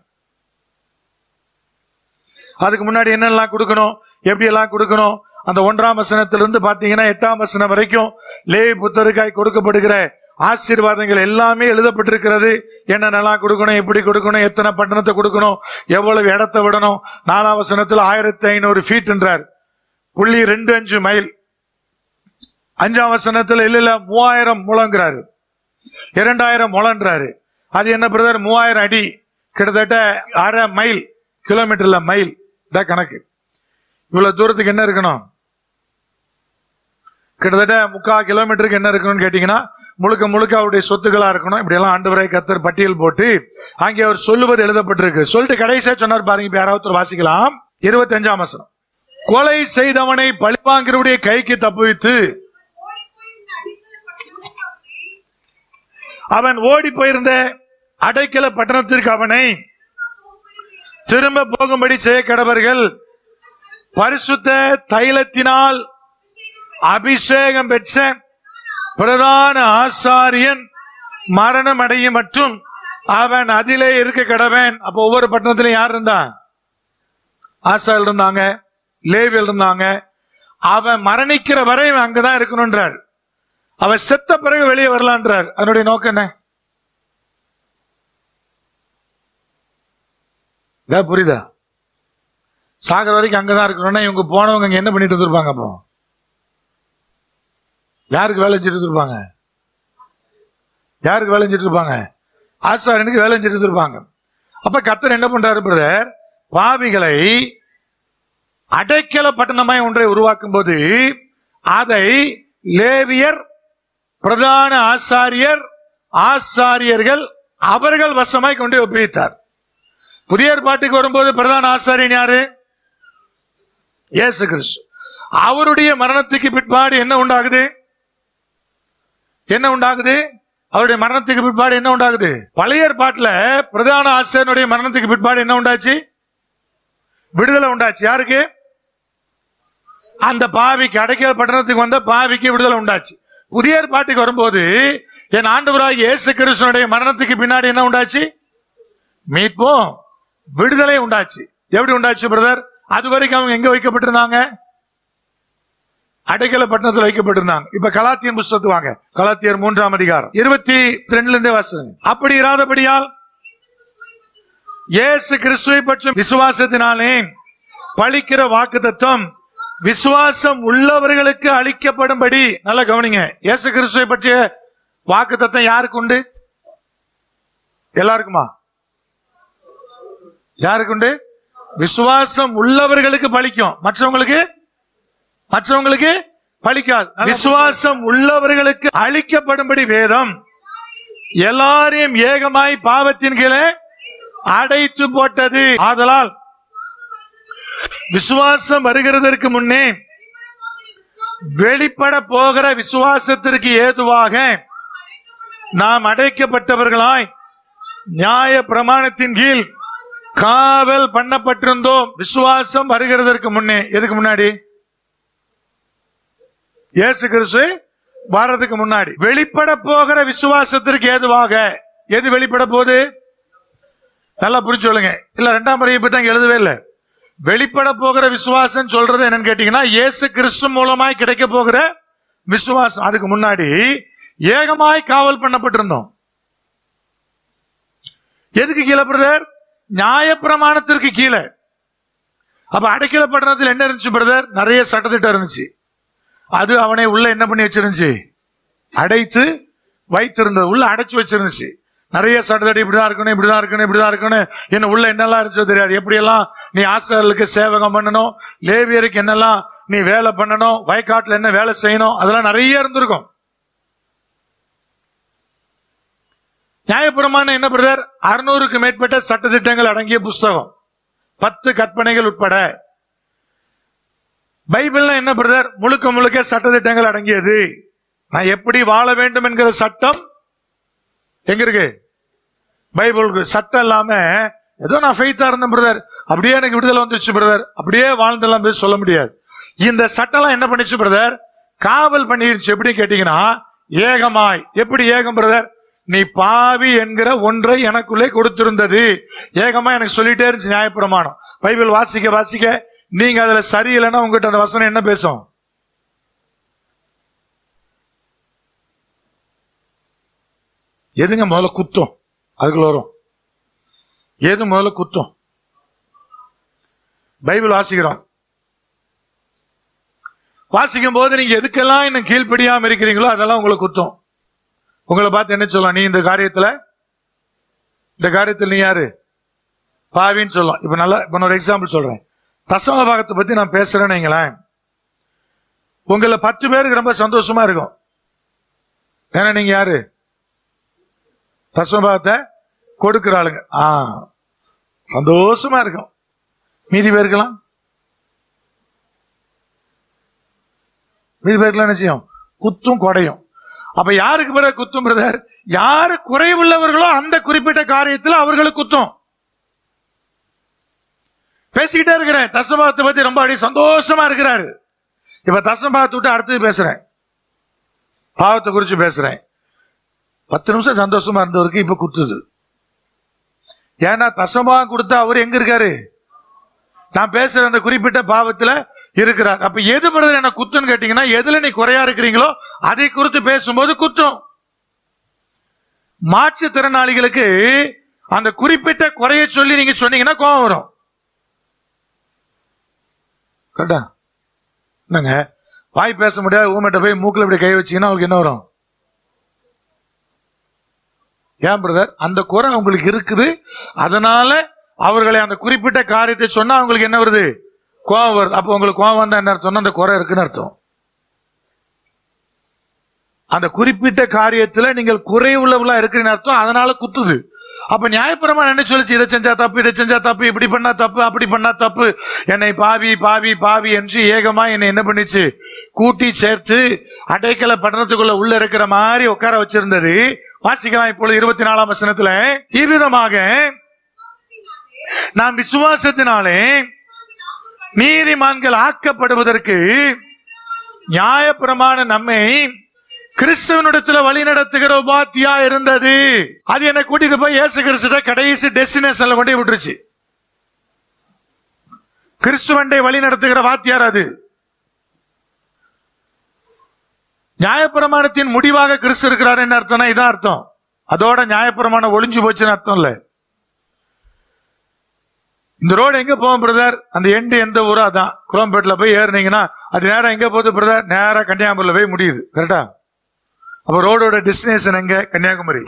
அதுக்கு முன்னாடி என்னெல்லாம் கொடுக்கணும், எப்படி எல்லாம் கொடுக்கணும், அந்த 1ஆம் வசனத்திலிருந்து பாத்தீங்கன்னா 8ஆம் வசனம் வரைக்கும் லேவி புத்தருக்காய் கொடுக்கப்படுகிற ஆசீர்வாதங்கள் எல்லாமே எழுதப்பட்டிருக்கிறது. என்னென்னலாம் கொடுக்கணும், எப்படி கொடுக்கணும், எத்தனை பட்டணத்தை கொடுக்கணும், எவ்வளவு இடத்தை விடணும். 4ஆம் வசனத்தில் 1500 ஃபீட் என்றார், 0.25 மைல். 5ஆம் வசனத்தில் இல்ல 3000 முழங்கிறாரு, 2000 முழன்றாரு. அது என்ன பிரதர்? 3000 அடி, கிட்டத்தட்ட 1/2 மைல். கிலோமீட்டர்ல மைல் தான் கணக்கு. இவ்வளவு தூரத்துக்கு என்ன இருக்கணும்? கிட்டத்தட்ட 3/4 கிலோமீட்டருக்கு என்ன இருக்கணும்னு கேட்டீங்கன்னா முழுக்க முழுக்க அவருடைய சொத்துக்களா இருக்கணும். இப்படி எல்லாம் ஆண்டவரை கர்த்தர் பட்டியல் போட்டு அங்கே அவர் சொல்லுவது எழுதப்பட்டிருக்கு. சொல்லிட்டு கடைசியா சொன்னார் பாருங்க. இப்ப யாராவது வாசிக்கலாம். 25ஆம் வசனம். கொலை செய்தவனை பழிவாங்கிறவருடைய கைக்கு தப்புவித்து அவன் ஓடி போயிருந்த அடைக்கல பட்டணத்திற்கு அவனை திரும்ப போகும்படி செய்ய கடவர்கள். பரிசுத்த தைலத்தினால் அபிஷேகம் பெற்ற பிரதான ஆசாரியன் மரணம் அடையும் மற்றும் அவன் அதிலே இருக்க கடவன். அப்ப ஒவ்வொரு பட்டணத்திலும் யார் இருந்தான்? ஆசாரியர் இருந்தாங்க, லேவியர் இருந்தாங்க. அவன் மரணிக்கிற வரை அங்கதான் இருக்கணும்ன்றார். அவன் செத்த பிறகு வெளியே வரலான்றார். அதனுடைய நோக்கம் என்ன? புரியுதா? சாகர வரைக்கும் அங்கதான் இருக்கணும்னா இவங்க போனவங்க அங்க என்ன பண்ணிட்டு இருந்திருப்பாங்க? அப்போ யாருக்கு வேலை செஞ்சுட்டு இருப்பாங்க? யாருக்கு வேலை செஞ்சுட்டு இருப்பாங்க? ஆசாரியனுக்கு வேலை செஞ்சுட்டு இருப்பாங்க. அப்ப கர்த்தர் என்ன பண்றாரு பிரதர்? பாவிகளை அடைக்கல பட்டணமாய் ஒன்றை உருவாக்கும் போது அதை லேவியர், பிரதான ஆசாரியர், ஆசாரியர்கள் அவர்கள் வசமாய் கொண்டு ஒப்புவித்தார். புதிய ஏற்பாட்டுக்கு வரும்போது பிரதான ஆசாரியன் யாரு? இயேசு கிறிஸ்து. அவருடைய மரணத்துக்கு பிற்பாடு என்ன உண்டாகுது? என்ன உண்டாகுது? அவருடைய மரணத்துக்கு பிற்பாடு என்ன உண்டாகுது? பழைய ஏற்பாட்டுல பிரதான ஆசாரியனுடைய மரணத்துக்கு பிற்பாடு என்ன உண்டாச்சு? விடுதலை உண்டாச்சு. யாருக்கு? அந்த பாவிக்கு, அடைக்கல பட்டணத்துக்கு வந்த பாவிக்கு விடுதலை உண்டாச்சு. புதிய ஏற்பாட்டுக்கு வரும்போது என் ஆண்டவராகிய இயேசு கிறிஸ்துவினுடைய மரணத்துக்கு பின்னாடி என்ன உண்டாச்சு? மீட்பும் விடுதலை உண்டாச்சு. எப்படி உண்டாச்சு பிரதர்? அது வரைக்கும் அவங்க எங்க வைக்கப்பட்டிருந்தாங்க? அடைக்கல பட்டணத்தில் வைக்கப்பட்டிருந்தாங்க. இப்ப கலாத்தியர் புத்தகத்துக்கு வாங்க. கலாத்தியர் 3ஆம் அதிகாரம் 22 வாசகம். அப்படி இராதபடியால் இயேசு கிறிஸ்துவை பற்றும் விசுவாசத்தினாலே பலிக்கிற வாக்குத்தத்தம் விசுவாசம் உள்ளவர்களுக்கு அளிக்கப்படும்படி. நல்லா கவனிங்க. இயேசு கிறிஸ்துவை பற்றிய வாக்குத்தத்தம் யாருக்கு உண்டு? எல்லாருக்குமா? யாருக்கு உண்டு? விசுவாசம் உள்ளவர்களுக்கு பலிக்கும், மற்றவங்களுக்கு பலிக்காது. விசுவாசம் உள்ளவர்களுக்கு அளிக்கப்படும்படி வேதம் எல்லாரையும் ஏகமாய் பாவத்தின் கீழே அடைத்து போட்டது. ஆதலால் விசுவாசம் வருகிறதற்கு முன்னே வெளிப்பட போகிற விசுவாசத்திற்கு ஏதுவாக நாம் அடைக்கப்பட்டவர்களாய் நியாய பிரமாணத்தின் கீழ் காவல் பண்ணப்பட்டிருந்தோம். விசுவாசம் வருகிறதற்கு முன்னே. எதுக்கு முன்னாடி? இயேசு கிறிஸ்து வாரத்துக்கு முன்னாடி. வெளிப்பட போகிற விசுவாசத்திற்கு ஏதுவாக. எது வெளிப்பட போகுது? நல்லா புரிஞ்சு சொல்லுங்க. இல்ல 2ஆம் அறிவிப்பு தான் எழுதவே இல்லை. வெளிப்பட போகிற விசுவாசம் சொல்றது என்னன்னு கேட்டீங்கன்னா இயேசு கிறிஸ்து மூலமாய் கிடைக்க போகிற விசுவாசம். அதுக்கு முன்னாடி ஏகமாய் காவல் பண்ணப்பட்டிருந்தோம். எதுக்கு கீழே பிரதர்? நியாய பிரமாணத்திற்கு கீழே. அப்ப அடைக்கல பட்டணத்தில் என்ன இருந்துச்சு பிரதர்? நிறைய சட்டத்திட்டம் இருந்துச்சு. அது அவனை உள்ள என்ன பண்ணி வச்சிருந்துச்சு? அடைத்து வைத்திருந்தது. உள்ள அடைச்சு வச்சிருந்துச்சு. நிறைய சட்டத்தடி இப்படிதான் இருக்கணும், இப்படிதான் இருக்கணும், இப்படிதான் இருக்கணும். என்ன உள்ள என்னெல்லாம் இருந்துச்சோ தெரியாது. எப்படியெல்லாம் நீ ஆசாரியர்களுக்கு சேவகம் பண்ணணும், லேவியருக்கு என்னெல்லாம் நீ வேலை பண்ணணும், வயக்காட்டுல என்ன வேலை செய்யணும், அதெல்லாம் நிறைய இருந்திருக்கும். நியாயப்பிரமாணம் என்ன பிரதர்? 600க்கு மேற்பட்ட சட்டத்திட்டங்கள் அடங்கிய புஸ்தகம், 10 கற்பனைகள் உட்பட. பைபிள்னா என்ன பிரதர்? முழுக்க முழுக்க சட்டத்திட்டங்கள் அடங்கியது. நான் எப்படி வாழ வேண்டும் என்கிற சட்டம் எங்க இருக்கு? பைபிளுக்கு. சட்டம் இல்லாம ஏதோ நான் ஃபெய்த்தா இருந்தேன் பிரதர், அப்படியே எனக்கு விடுதலை வந்துருச்சு பிரதர், அப்படியே வாழ்ந்தெல்லாம் போய் சொல்ல முடியாது. இந்த சட்டம்லாம் என்ன பண்ணிச்சு பிரதர்? காவல் பண்ணிருச்சு. எப்படி கேட்டீங்கன்னா, ஏகமாய். எப்படி ஏகம் பிரதர்? நீ பாவி என்கிற ஒன்றை எனக்குள்ளே கொடுத்திருந்தது. ஏகமா எனக்கு சொல்லிட்டே இருந்துச்சு நியாயப்பிரமாணம். பைபிள் வாசிக்க வாசிக்க நீங்க அதுல சரியில்லைன்னா உங்ககிட்ட அந்த வசனம் என்ன பேசும்? எதுங்க முதல்ல குத்தம்? அதுக்குள்ள வரும். எது முதல்ல குத்தம்? பைபிள் வாசிக்கிறோம். வாசிக்கும் போது நீங்க எதுக்கெல்லாம் இன்னும் கீழ்ப்படியாம இருக்கிறீங்களோ அதெல்லாம் உங்களுக்கு குத்தம். உங்களை பார்த்து என்ன சொல்லலாம்? நீ இந்த காரியத்துல நீ யாரு? பாவின்னு சொல்லலாம். இப்ப நல்லா இப்ப ஒரு எக்ஸாம்பிள் சொல்றேன். தசம பாகத்தை பத்தி நான் பேசுறேன்னு வைங்களேன். உங்களை 10 பேருக்கு ரொம்ப சந்தோஷமா இருக்கும். ஏன்னா நீங்க யாரு? தசம பாகத்தை கொடுக்கிற ஆளுங்க. சந்தோஷமா இருக்கும். மீதி பேருக்கலாம் என்ன செய்யும்? குத்தும் கொடையும். அப்ப யாருக்கு பிறகு குத்தும் பிரதர்? யாரு குறைவுள்ளவர்களோ அந்த குறிப்பிட்ட காரியத்தில் அவர்களுக்கு குத்தும். பேசிக்கிட்டே இருக்கிறேன். தசமபாகத்தை பத்தி ரொம்ப அடி சந்தோஷமா இருக்கிறாரு. இப்ப தசமபாகத்தை விட்டு அடுத்தது பேசுறேன், பாவத்தை குறிச்சு பேசுறேன். 10 நிமிஷம் சந்தோஷமா இருந்தவருக்கு இப்ப குத்துது. ஏன்னா தசமபாகம் கொடுத்தா அவரு எங்க இருக்காரு? நான் பேசுற அந்த குறிப்பிட்ட பாவத்துல இருக்கிறார். அப்ப எது பிரதர் என்ன குத்துன்னு கேட்டீங்கன்னா, எதுல நீ குறையா இருக்கிறீங்களோ அதை குறித்து பேசும்போது குத்தும். மாற்றுத்திறனாளிகளுக்கு அந்த குறிப்பிட்ட குறைய சொல்லி நீங்க சொன்னீங்கன்னா கோபம் வரும். கரெக்டா? என்னங்க வாய் பேச முடியாது ஊமெட்ட போய் மூக்குல இப்படி கை வச்சீங்கன்னா அவங்களுக்கு என்ன வரும்? ஏன் பிரதர்? அந்த குறை உங்களுக்கு இருக்குது. அதனால அவர்களை அந்த குறிப்பிட்ட காரியத்தை சொன்னா அவங்களுக்கு என்ன வருது? கோபம் வருது. அப்ப உங்களுக்கு கோபம் வந்தா என்ன அர்த்தம்? அந்த குறை இருக்குன்னு அர்த்தம். அந்த குறிப்பிட்ட காரியத்துல நீங்கள் குறை உள்ளவங்களா இருக்கிறீன்னு அர்த்தம். அதனால குத்துது. அப்ப நியாயப்பிரமாணம் என்ன சொல்லிச்சு? இதை செஞ்சா தப்பு, இதை செஞ்சா தப்பு, இப்படி பண்ணா தப்பு, அப்படி பண்ணா தப்பு. என்னை பாவி பாவி பாவி என்று ஏகமா என்னை என்ன பண்ணிச்சு? கூட்டி சேர்த்து அடைக்கல பட்டணத்துக்குள்ள உள்ள இருக்கிற மாதிரி உட்கார வச்சிருந்தது. வாசிக்கலாம் இப்பொழுது 24ஆம் வசனத்துல, இவ்விதமாக நாம் விசுவாசத்தினாலே நீதிமான்கள் ஆக்கப்படுவதற்கு நியாயப்பிரமாணம் நம்மை கிறிஸ்துவனிடத்துல வழி நடத்துகிற உபாத்தியா இருந்தது. அது என்னை கூட்டிட்டு போய் இயேசு கிறிஸ்துவ கடைசி டெஸ்டினேஷன்ல கொண்டு விட்டுருச்சு. கிறிஸ்துவண்டை வழி நடத்துகிற வாத்தியார் அது. நியாயப்பிரமாணத்தின் முடிவாக கிறிஸ்து இருக்கிறார் என்ன அர்த்தம்னா இதான் அர்த்தம். அதோட நியாயப்பிரமாணம் ஒளிஞ்சு போச்சுன்னு அர்த்தம் இல்ல. இந்த ரோடு எங்க போகும் பிரதர்? அந்த எண்டு எந்த ஊரோ அதான். குரோம்பேட்ல போய் ஏறினீங்கன்னா அது நேரம் எங்க போகுது பிரதர்? நேரா கன்னியாகுமரியில போய் முடியுது. கரெக்டா? அப்ப ரோடோட டெஸ்டினேஷன் எங்க? கன்னியாகுமரி.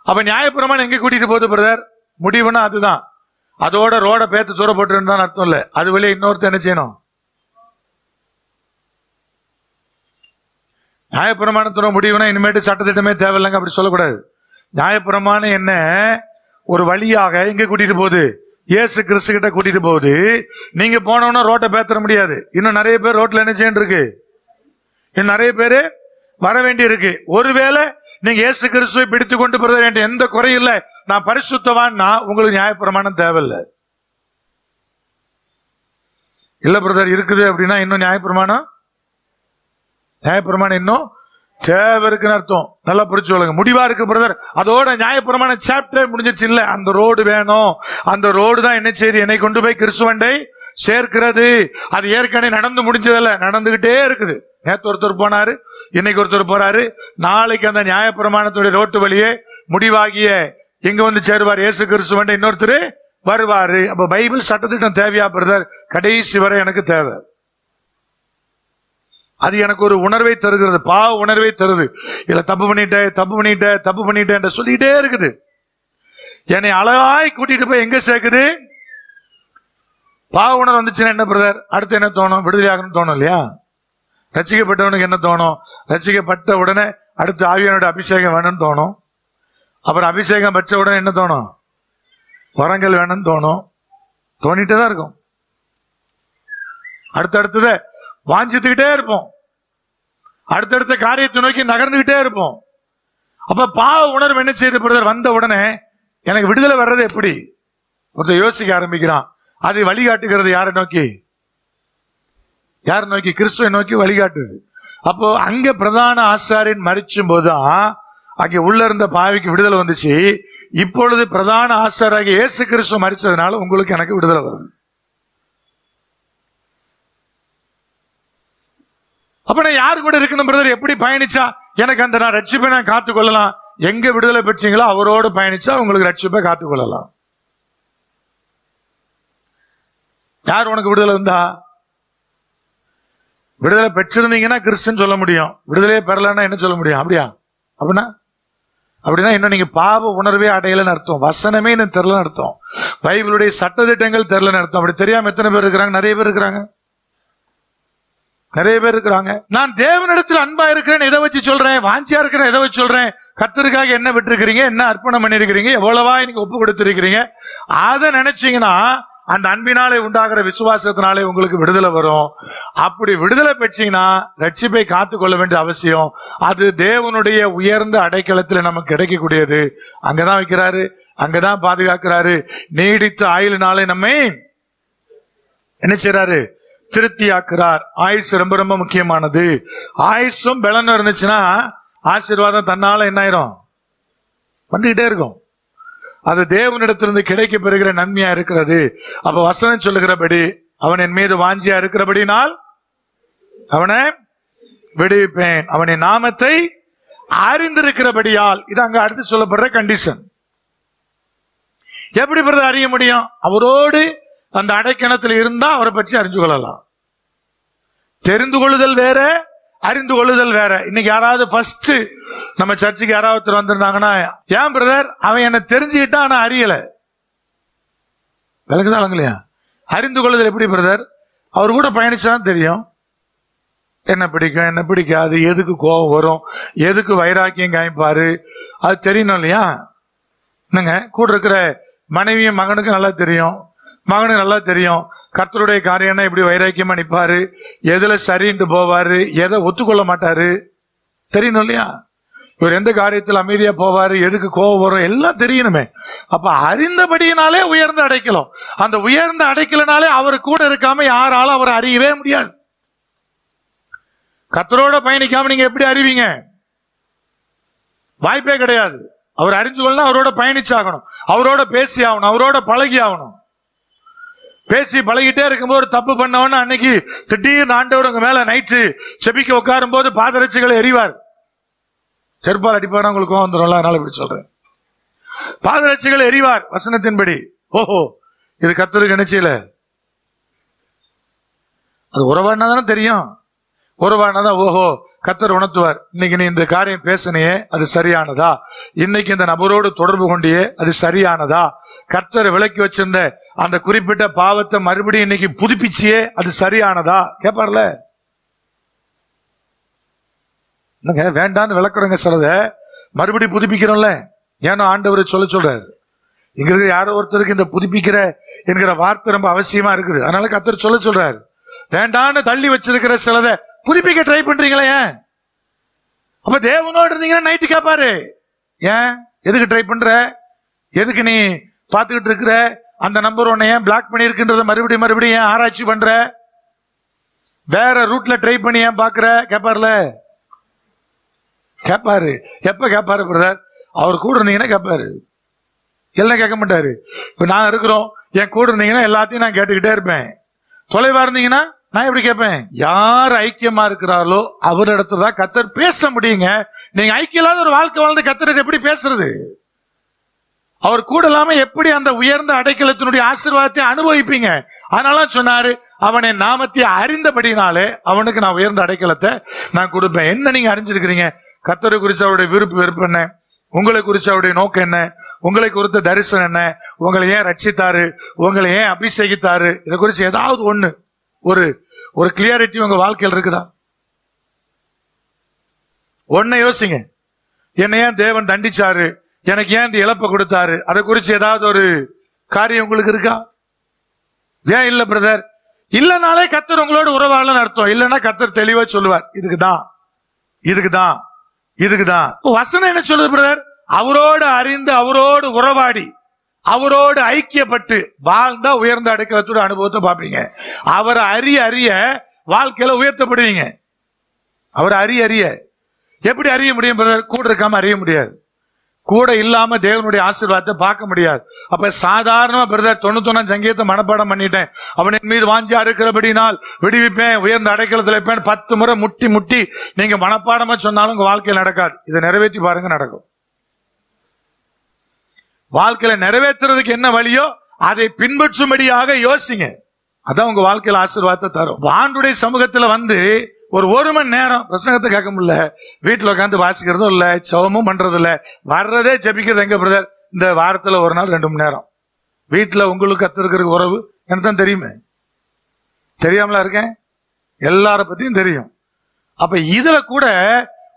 அப்ப நியாயப்பிரமாணம் எங்க கூட்டிட்டு போகுது பிரதர்? முடிவுனா அதுதான். அதோட ரோட பேத்து தூர போட்டு அர்த்தம் இல்ல. அது வழியா இன்னொருத்த என்ன செய்யணும்? நியாயப்பிரமாணத்தோட முடிவுனா இனிமேட்டு சட்டத்திட்டமே தேவையில்லைங்க அப்படி சொல்லக்கூடாது. நியாயப்பிரமாணம் என்ன ஒரு வழியாக எங்க கூட்டிட்டு போகுது? இயேசு கிறிஸ்து கிட்ட கூட்டிட்டு போகுது. நீங்க போனோம்னா ரோட்டை பேத்தற முடியாது. இன்னும் நிறைய பேர் ரோட்ல என்ன செய்ய இருக்கு? இன்னும் நிறைய பேரு வர வேண்டி இருக்கு. ஒருவேளை நீங்க இயேசு கிறிஸ்துவை பிடித்து கொண்டு போறது எந்த குறையும் இல்லை, நான் பரிசுத்தவான்னா உங்களுக்கு நியாயப்பிரமாணம் தேவையில்லை. இல்ல பிரதர் இருக்குது அப்படின்னா இன்னும் நியாயப்பிரமாணம் இன்னும் தேவை இருக்குன்னு அர்த்தம். நல்லா புரிச்சு சொல்லுங்க. முடிவா இருக்கு பிரதர், அதோட நியாயப்பிரமாண சாப்டர் முடிஞ்சிச்சு இல்ல. அந்த ரோடு வேணும். அந்த ரோடு தான் என்ன செய்து என்னை கொண்டு போய் கிறிஸ்துவண்டை சேர்க்கிறது. அது ஏற்கனவே நடந்து முடிஞ்சதில்ல, நடந்துகிட்டே இருக்குது. நேத்து ஒருத்தர் போனாரு, இன்னைக்கு ஒருத்தர் போறாரு. நாளைக்கு அந்த நியாயப்பிரமாணத்துடைய ரோட்டு வழியே முடிவாகிய எங்க வந்து சேருவார்? இயேசு கிறிஸ்துவண்டை இன்னொருத்தர் வருவாரு. அப்ப பைபிள் சட்டத்திட்டம் தேவையா பிரதர்? கடைசி வரை எனக்கு தேவை. அது எனக்கு ஒரு உணர்வை தருகிறது, பாவ உணர்வை தருது. இல்ல தப்பு பண்ணிட்டேன் சொல்லிட்டே இருக்குது. என்னை அழகாய் கூட்டிட்டு போய் எங்க சேர்க்குது? பாவ உணர்வு வந்துச்சுன்னா என்ன பிரதர், அடுத்து என்ன தோணும்? விடுதலையாகணும்னு தோணும் இல்லையா? ரட்சிக்கப்பட்டவனுக்கு என்ன தோணும்? ரட்சிக்கப்பட்ட உடனே அடுத்து ஆவியானோட அபிஷேகம் வேணும்னு தோணும். அப்புறம் அபிஷேகம் பெற்ற உடனே என்ன தோணும்? வரங்கள் வேணும்னு தோணும். தோணிட்டே தான் இருக்கும். அடுத்தடுத்தத வாஞ்சித்துக்கிட்டே இருப்போம். அடுத்தடுத்த காரியத்தை நோக்கி நகர்ந்துகிட்டே இருப்போம். அப்ப பாவ உணர்வு என்ன செய்யுது பிரதர்? வந்த உடனே எனக்கு விடுதலை வர்றது எப்படி? ஒருத்தர் யோசிக்க ஆரம்பிக்கிறான். அதை வழிகாட்டுகிறது யாரை நோக்கி? யாரை நோக்கி? கிறிஸ்துவை நோக்கி வழிகாட்டுது. அப்போ அங்க பிரதான ஆசாரியன் மரிச்சும் போதுதான் அங்கே உள்ள இருந்த பாவிக்கு விடுதலை வந்துச்சு. இப்பொழுது பிரதான ஆசாரியராகிய இயேசு கிறிஸ்து மரிச்சதுனால உங்களுக்கு எனக்கு விடுதலை வருது. அப்ப நான் யாரு கூட இருக்கணும் பிரதர்? எப்படி பயணிச்சா எனக்கு அந்த நான் ரட்சிப்பை நான் காத்துக்கொள்ளலாம்? எங்க விடுதலை பெற்றீங்களோ அவரோடு பயணிச்சா உங்களுக்கு ரட்சிப்பை காத்துக்கொள்ளலாம். யார் உனக்கு விடுதலை இருந்தா? விடுதலை பெற்றிருந்தீங்கன்னா கிறிஸ்துன்னு சொல்ல முடியும். விடுதலையே பெறலன்னா என்ன சொல்ல முடியும்? அப்படின்னா இன்னும் நீங்க பாவ உணர்வே அடையலன்னு அர்த்தம். வசனமே இன்னும் தெரியலன்னு அர்த்தம். பைபிளுடைய சட்டதிட்டங்கள் தெரியலன்னு அர்த்தம். அப்படி தெரியாம எத்தனை பேர் இருக்கிறாங்க? நிறைய பேர் இருக்கிறாங்க. நான் தேவனிடத்தில் அன்பா இருக்கிறேன் எதை வச்சு சொல்றேன்? வாஞ்சியா இருக்கிறேன் எதை வச்சு சொல்றேன்? கர்த்தருக்காக என்ன விட்டுருக்கிறீங்க, என்ன அர்ப்பணம் பண்ணிருக்கிறீங்க, எவ்வளவா நீங்க ஒப்பு கொடுத்திருக்கிறீங்க, அதை நினைச்சீங்கன்னா அந்த அன்பினாலே உண்டாகிற விசுவாசத்தினாலே உங்களுக்கு விடுதலை வரும். அப்படி விடுதலை பெற்றீங்கன்னா ரட்சிப்பை காத்துக்கொள்ள வேண்டிய அவசியம். அது தேவனுடைய உயர்ந்த அடைக்கலத்தில் நமக்கு கிடைக்கக்கூடியது. அங்கதான் வைக்கிறாரு, அங்கதான் பாதுகாக்கிறாரு. நீடித்த ஆயுளினாலே நம்மை என்ன செய்யறாரு? திருப்தியாக்குறார். ஆயுசு ரொம்ப ரொம்ப முக்கியமானது. ஆயுசும் பலனும் இருந்துச்சுன்னா ஆசீர்வாதம் தன்னால என்ன ஆயிரும்? வந்துகிட்டே இருக்கும். அது தேவனிடத்திலிருந்து கிடைக்க பெறுகிற நன்மையா இருக்கிறது. அப்ப வசனம் சொல்லுகிறபடி அவன் என் மீது வாஞ்சியா இருக்கிறபடினால் அவனை விடுவிப்பேன், அவனின் நாமத்தை அறிந்திருக்கிறபடியால். இது அங்க அடுத்து சொல்லப்படுற கண்டிஷன். எப்படி பிரதர் அறிய முடியும்? அவரோடு அந்த அடைக்கணத்தில் இருந்தா அவரை பற்றி அறிஞ்சு கொள்ளலாம். தெரிந்து கொள்ளுதல் வேற, அறிந்து கொள்ளுதல் வேற. இன்னைக்கு யாராவது ஃபர்ஸ்ட் நம்ம சர்ச்சுக்கு யாராவது வந்திருந்தாங்கன்னா, ஏன் பிரதர் அவன் என்ன தெரிஞ்சுக்கிட்டா ஆனா அறியல, விளக்குதான் விளங்கலையா? அறிந்து கொள்ளுதல் எப்படி பிரதர்? அவர் கூட பயணிச்சாதான் தெரியும் என்ன பிடிக்கும் என்ன பிடிக்காது, எதுக்கு கோபம் வரும், எதுக்கு வைராக்கியம் காமிப்பாரு, அது தெரியணும் இல்லையா? என்னங்க கூட இருக்கிற மனைவியும் மகனுக்கு நல்லா தெரியும், மகனுக்கு நல்லா தெரியும் கர்த்தருடைய காரியம்னா இப்படி வைராக்கியமா நிப்பாரு, எதுல சரின்ட்டு போவாரு, எதை ஒத்துக்கொள்ள மாட்டாரு, தெரியணும் இல்லையா? இவர் எந்த காரியத்தில் அமைதியா போவாரு, எதுக்கு கோபம் வரும், எல்லாம் தெரியணுமே. அப்ப அறிந்தபடியினாலே உயர்ந்த அடைக்கலாம். அந்த உயர்ந்த அடைக்கலனாலே அவர் கூட இருக்காம யாராலும் அவரை அறியவே முடியாது. கர்த்தரோட பயணிக்காம நீங்க எப்படி அறிவீங்க? வாய்ப்பே கிடையாது. அவர் அறிஞ்சு கொள்ளணும், அவரோட பயணிச்சாகணும், அவரோட பேசி ஆகணும், அவரோட பழகி ஆகணும். பேசி பழகிட்டே இருக்கும்போது தப்பு பண்ணவன அன்னைக்கு திடீர்னு ஆண்டவர் உங்க மேல நைட்டு செபிக்க உட்காரும் போது பாதரட்சிகளை எறிவார். செருப்பால் அடிப்பாடு உங்களுக்கு வந்துடும், அதனால இப்படி சொல்றேன். பாதரட்சிகளை எறிவார் வசனத்தின்படி. ஓஹோ, இது கர்த்தருக்கு நினைச்சல. அது உறவாடினா தானே தெரியும். உறவாடினாதான் ஓஹோ கர்த்தர் உணர்த்துவார். இன்னைக்கு நீ இந்த காரியம் பேசினியே அது சரியானதா, இன்னைக்கு இந்த நபரோடு தொடர்பு கொண்டியே அது சரியானதா, கர்த்தர் விலக்கி வச்சிருந்த அந்த குறிப்பிட்ட பாவத்தை மறுபடியும் இன்னைக்கு புதுப்பிச்சியே அது சரியானதா கேட்பார்ல. என்னங்க வேண்டான்னு விளக்குறங்க சிலத மறுபடியும் புதுப்பிக்கிறோம்ல. ஏன்னா ஆண்டவர் சொல்றாரு. இங்க இருக்கிற யாரோ ஒருத்தருக்கு இந்த புதுப்பிக்கிற என்கிற வார்த்தை ரொம்ப அவசியமா இருக்குது. அதனால கர்த்தர் சொல்றாரு. வேண்டான்னு தள்ளி வச்சிருக்கிற சிலத புதுப்பிக்க ட்ரை பண்றீங்களே ஏன்? அப்ப தேவனோடு இருந்தீங்கன்னா நைட்டு கேட்பாரு, ஏன் எதுக்கு ட்ரை பண்ற, எதுக்கு நீ பாத்துக்கிட்டு இருக்கிற, அந்த நம்பர் ஒன்ன ஏன் பிளாக் பண்ணிருக்குன்றத மறுபடியும் ஏன் ஆராய்ச்சி பண்ற, வேற ரூட்ல ட்ரை பண்ணி ஏன் பாக்குற கேட்பாருல. கேட்பாரு. எப்ப கேட்பாரு பிரதர்? அவர் கூட இருந்தீங்கன்னா கேட்பாரு, எல்லாம் கேட்க மாட்டாரு. இப்ப நான் இருக்கிறோம், என் கூட இருந்தீங்கன்னா எல்லாத்தையும் நான் கேட்டுக்கிட்டே இருப்பேன். தொலைவா இருந்தீங்கன்னா நான் எப்படி கேட்பேன்? யார் ஐக்கியமா இருக்கிறாரோ அவர் இடத்துல தான் கர்த்தர் பேச முடியுங்க. நீங்க ஐக்கியம் இல்லாத ஒரு வாழ்க்கை வாழ்ந்து கர்த்தர் எப்படி பேசுறது? அவர் கூட இல்லாம எப்படி அந்த உயர்ந்த அடைக்கலத்தினுடைய ஆசீர்வாதத்தை அனுபவிப்பீங்க? அதனால சொன்னாரு, அவனை நாமத்தை அறிந்தபடினாலே அவனுக்கு நான் உயர்ந்த அடைக்கலத்தை நான் கொடுப்பேன். என்ன நீங்க அறிஞ்சிருக்கிறீங்க? கர்த்தரை குறிச்சு அவருடைய வெறுப்பு என்ன? உங்களை குறிச்சு அவருடைய நோக்கம் என்ன? உங்களை குறித்த தரிசனம் என்ன? உங்களை ஏன் ரட்சித்தாரு? உங்களை ஏன் அபிஷேகித்தாரு? இதை குறிச்சு ஏதாவது ஒண்ணு ஒரு கிளியாரிட்டி உங்க வாழ்க்கையில் இருக்குதா? ஒன்ன யோசிங்க. என்னை ஏன் தேவன் தண்டிச்சாரு? எனக்கு ஏன் இந்த இழப்பை கொடுத்தாரு? அதை குறிச்சு ஏதாவது ஒரு காரியம் உங்களுக்கு இருக்கா? ஏன் இல்ல பிரதர்? இல்லனாலே கர்த்தர் உங்களோட உறவாடலன்னு அர்த்தம். இல்லைன்னா கர்த்தர் தெளிவா சொல்லுவார், இதுக்குதான் வசனம் என்ன சொல்லுது பிரதர்? அவரோடு அறிந்து, அவரோடு உறவாடி, அவரோடு ஐக்கியப்பட்டு வாழ்ந்தா உயர்ந்த அடைக்கலத்தோட அனுபவத்தை பார்ப்பீங்க. அவரை அறிய வாழ்க்கையில உயர்த்தப்படுவீங்க. அவரை அறிய எப்படி அறிய முடியும் பிரதர்? கூட இருக்காம அறிய முடியாது. கூட இல்லாம தேவனுடைய ஆசீர்வாதத்தை பார்க்க முடியாது. அப்ப சாதாரணமா பிரதர் 91 சங்கீதத்தை மனப்பாடம் பண்ணிட்டேன், அவனின் மீது வாஞ்சியா இருக்கிறபடினால் விடுவிப்பேன், உயர்ந்த அடைக்கலத்தில் வைப்பேன், 10 முறை முட்டி நீங்க மனப்பாடமா சொன்னாலும் உங்க வாழ்க்கையில் நடக்காது. இதை நிறைவேற்றி பாருங்க, நடக்கும். வாழ்க்கையில நிறைவேற்றுறதுக்கு என்ன வழியோ அதை பின்பற்றும்படியாக யோசிங்க. அதான் உங்க வாழ்க்கையில ஆசீர்வாதத்தை தரும். ஆண்டுடைய சமூகத்துல வந்து ஒரு மணி நேரம் பிரசங்கத்தை கேட்க முடியல, வீட்டுல உட்காந்து வாசிக்கிறதும் இல்ல, சவமும் பண்றது இல்ல, வர்றதே ஜெபிக்கிறது எங்க பிரதர்? இந்த வாரத்துல ஒரு நாள் 2 மணி நேரம் வீட்டுல உங்களுக்கு கத்திருக்கிற உறவு எனக்கு தான் தெரியுமே, தெரியாமலா இருக்கேன், எல்லார பத்தியும் தெரியும். அப்ப இதுல கூட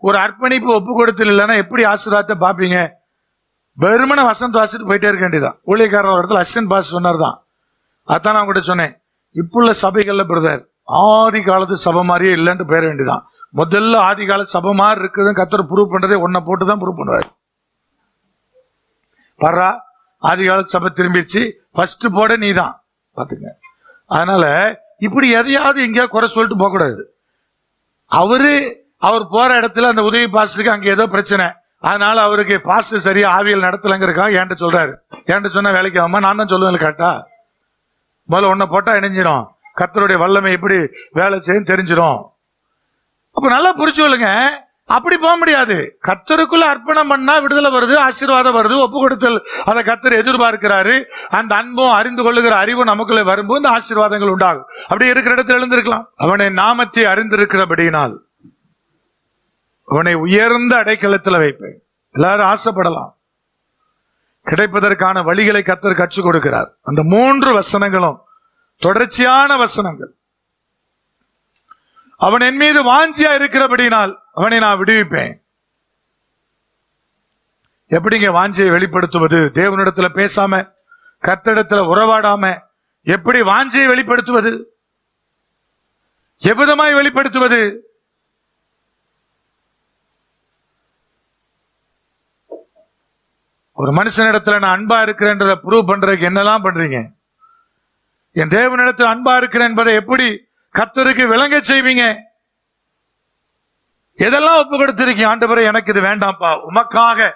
ஒரு அர்ப்பணிப்பு ஒப்பு கொடுத்தல் இல்லைன்னா எப்படி ஆசீர்வாதத்தை பார்ப்பீங்க? வெறுமனை வசந்த் வாசிட்டு போயிட்டே இருக்க வேண்டியதான். ஊழியக்காரர் ஒரு இடத்துல அசிஸ்டன்ட் பாஸ் சொன்னார் தான், அதான் நான் உங்கள்கிட்ட சொன்னேன். இப்புள்ள சபைகள்ல பிரதர் ஆதி காலத்து சபை மாதிரியே இல்லைன்னு பேர வேண்டியதான். முதல்ல ஆதி கால சபை மாதிரி இருக்குதுன்னு கர்த்தர் ப்ரூவ் பண்றதே ஒன்ன போட்டுதான் ப்ரூவ் பண்ணுவாரு. பர்றா ஆதி காலத்து சபை திரும்பிடுச்சு, ஃபர்ஸ்ட் போட நீ தான் பாத்துங்க. அதனால இப்படி எதையாவது எங்கேயா குறை சொல்லிட்டு போக கூடாது. அவர் போற இடத்துல அந்த உதவி பாஸ்டருக்கு அங்க ஏதோ பிரச்சனை, அதனால அவருக்கு பாஸ்டர் சரியா ஆவியல் நடத்தலங்கிறக்காக என்கிட்ட சொல்றாரு. என்கிட்ட சொன்னா வேலைக்கு ஆகாம நான் தான் சொல்லுவேன் கரெக்டா. முதல்ல ஒன்ன போட்டா இணைஞ்சிடும், கர்த்தருடைய வல்லமை எப்படி வேலை செய்யும் தெரிஞ்சிடும். அப்ப நல்லா புரிச்சு சொல்லுங்க. அப்படி போக முடியாது. கர்த்தருக்குள்ள அர்ப்பணம் பண்ணா விடுதலை வருது, ஆசீர்வாதம் வருது, ஒப்பு கொடுத்தல் அதை கர்த்தர் எதிர்பார்க்கிறாரு. அந்த அன்பும் அறிந்து கொள்ளுகிற அறிவும் நமக்குள்ள வரும்போது இந்த ஆசீர்வாதங்கள் உண்டாகும். அப்படி இருக்கிற இடத்துல எழுந்திருக்கலாம். அவனை நாமத்தை அறிந்திருக்கிறபடியினால் அவனை உயர்ந்த அடைக்கலத்தில் வைப்பேன். எல்லாரும் ஆசைப்படலாம். கிடைப்பதற்கான வழிகளை கர்த்தர் கற்றுக் கொடுக்கிறார். அந்த 3 வசனங்களும் தொடர்ச்சியான வசனங்கள். அவன் என் மீது வாஞ்சியா இருக்கிறபடினால் அவனை நான் விடுவிப்பேன். எப்படிங்க வாஞ்சியை வெளிப்படுத்துவது? தேவனிடத்துல பேசாம, கர்த்தரிடத்துல உறவாடாம எப்படி வாஞ்சியை வெளிப்படுத்துவது? எவ்விதமாய் வெளிப்படுத்துவது? ஒரு மனுஷனிடத்துல நான் அன்பா இருக்கிறேன்றதை ப்ரூவ் பண்றதுக்கு என்னெல்லாம் பண்றீங்க? என் தேவனிடத்தில் அன்பா இருக்கிறேன் என்பதை எப்படி கர்த்தருக்கு விளங்க செய்வீங்க? எதெல்லாம் ஒப்பு கொடுத்திருக்கீங்க? ஆண்டவரே எனக்கு இது வேண்டாம்ப்பா, உமக்காக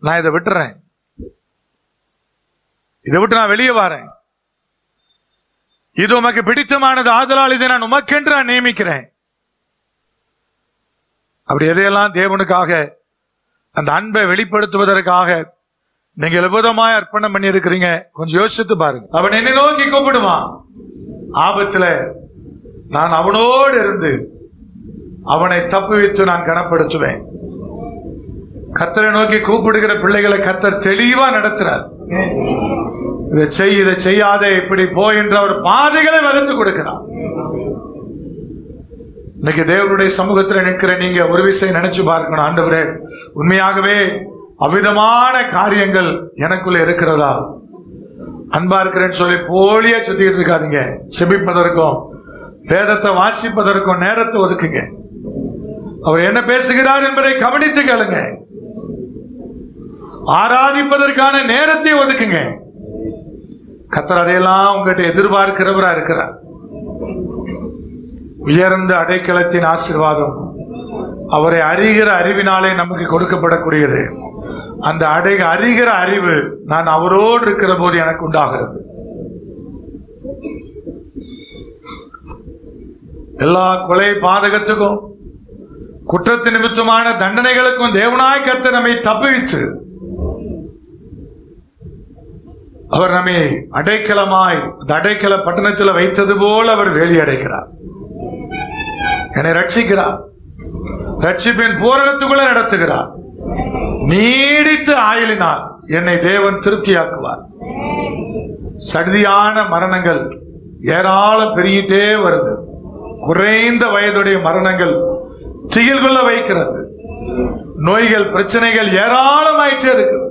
நான் இதை விட்டுறேன், இதை விட்டு நான் வெளியே வரேன், இது உமக்கு பிடித்தமானது, ஆதலால் இதை நான் உமக்கென்று நான் நியமிக்கிறேன். அப்படி எதையெல்லாம் தேவனுக்காக அந்த அன்பை வெளிப்படுத்துவதற்காக நீங்க எவ்வளவுமாய் அர்ப்பணம் பண்ணி இருக்கிறீங்க கொஞ்சம் யோசித்து பாருங்க. அவன் என்னை நோக்கி கூப்பிடுவான், ஆபத்துல நான் அவனோடு இருந்து அவனை தப்புவித்து நான் கனப்படுத்துவேன். கர்த்தரை நோக்கி கூப்பிடுகிற பிள்ளைகளை கர்த்தர் தெளிவா நடத்துறார். இதை செய்யாதே, இப்படி போய் என்று அவர் பாதைகளை வகுத்து கொடுக்கிறார். இன்னைக்கு தேவனுடைய சமூகத்தில் நிற்கிற நீங்க ஒரு விஷயம் நினைச்சு பார்க்கணும். ஆண்டவரே, உண்மையாகவே அவ்விதமான காரியங்கள் எனக்குள்ள இருக்கிறதா? அன்பா இருக்கிறேன்னு சொல்லி போலியா சுத்திக்கிட்டு இருக்காதீங்க. செபிப்பதற்கும் வேதத்தை வாசிப்பதற்கும் நேரத்தை ஒதுக்குங்க. அவர் என்ன பேசுகிறார் என்பதை கவனித்து கேளுங்க. ஆராதிப்பதற்கான நேரத்தை ஒதுக்குங்க. கர்த்தர் அதையெல்லாம் உங்ககிட்ட எதிர்பார்க்கிறவரா இருக்கிறார். உயர்ந்த அடைக்கலத்தின் ஆசீர்வாதம் அவரை அறிகிற அறிவினாலே நமக்கு கொடுக்கப்படக்கூடியது. அந்த அறிகிற அறிவு நான் அவரோடு இருக்கிற போது எனக்கு உண்டாகிறது. எல்லா கொலை பாதகத்துக்கும் குற்றத்து நிமித்தமான தண்டனைகளுக்கும் தேவனாய் கர்த்தர் நம்மை தப்புவித்து அவர் நம்மை அடைக்கலமாய் அந்த அடைக்கல பட்டணத்தில் வைத்தது போல அவர் வேலி அடைக்கிறார். என்னை ரட்சிக்கிறார், ரட்சிப்பின் பூரணத்துக்குள்ள நடத்துகிறார். நீடித்த ஆயுளினால் என்னை தேவன் திருப்தியாக்குவார். சடுதியான மரணங்கள் ஏராளம் பெருகிட்டே வருது. குறைந்த வயதுடைய மரணங்கள் திகில் கொள்ள வைக்கிறது. நோய்கள், பிரச்சனைகள் ஏராளமாயிட்டே இருக்குது.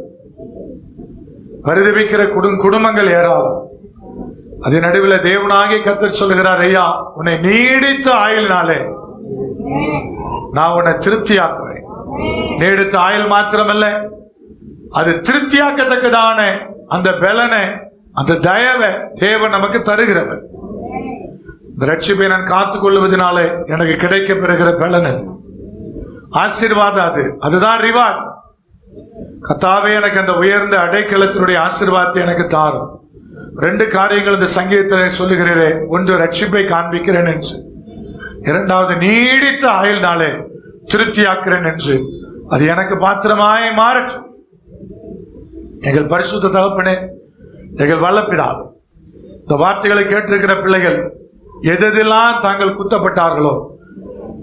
பரிதபிக்கிற குடும்பங்கள் ஏராளம். அதன் நடுவில் தேவனாகிய கர்த்தர் சொல்லுகிறார், ஐயா, உன்னை நீடித்த ஆயுளினாலே நான் உன்னை திருப்தியாக்குவேன். நீடித்த ஆயுள் மாத்திரமல்ல, அது திருப்தியாக்கத்தக்கதான அந்த பலனை, அந்த தயவை தேவன் நமக்கு தருகிறவர். இந்த ரட்சிப்பை நான் காத்துக் கொள்வதனாலே எனக்கு கிடைக்க பெறுகிற பலன் அது, ஆசீர்வாதம். அதுதான் ரிவார்ட். கர்த்தாவே, எனக்கு அந்த உயர்ந்த அடைக்கலத்தினுடைய ஆசீர்வாதத்தை எனக்கு தாரும். 2 காரியங்கள் இந்த சங்கீதத்தில் சொல்லுகிறேன். ஒன்று, ரட்சிப்பை காண்பிக்கிறேன் என்று. 2வது, நீடித்த ஆயுள்னாலே திருப்தியாக்குறேன் என்று. அது எனக்கு பாத்திரமாய் மாறட்டும். எங்கள் பரிசுத்த தகப்பனே, எங்கள் வல்லபிதாவே, இந்த வார்த்தைகளை கேட்டிருக்கிற பிள்ளைகள் எதெல்லாம் தாங்கள் குத்தப்பட்டார்களோ,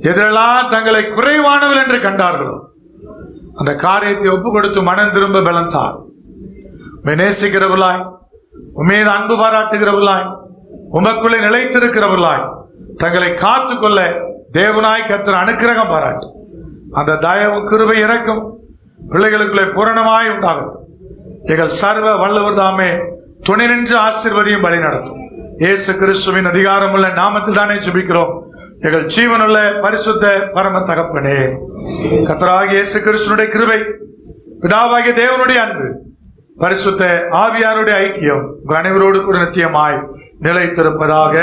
எதெல்லாம் தங்களை குறைவானவர்கள் என்று கண்டார்களோ, அந்த காரியத்தை ஒப்பு கொடுத்து மனம் திரும்ப பலன் தார். நேசிக்கிறவர்களாய், உண்மையை அன்பு பாராட்டுகிறவர்களாய், உமக்குள்ளே நிலைத்திருக்கிறவர்களாய் தங்களை காத்துக்கொள்ள தேவனாய் கர்த்தர் அனுக்கிரகம் பாராட்டு. அந்த தயவு, கிருபை, இரக்கம் பிள்ளைகளுக்குள்ளே பூரணமாய் உண்டாகட்டும். எங்கள் சர்வ வல்லவர் தாமே துணை நின்று ஆசீர்வதியும் வழி நடத்தும். இயேசு கிறிஸ்துவின் அதிகாரமுள்ள நாமத்தில் தானே ஜெபிக்கிறோம் எங்கள் ஜீவனுள்ள பரிசுத்த பரம தகப்பனே. கர்த்தராகிய இயேசு கிறிஸ்துவினுடைய கிருபை, பிதாவாகிய தேவனுடைய அன்பு, பரிசுத்த ஆவியாருடைய ஐக்கியம் உங்கள் அனைவரோடு கூட நித்தியமாய் நிலைத்திருப்பதாக.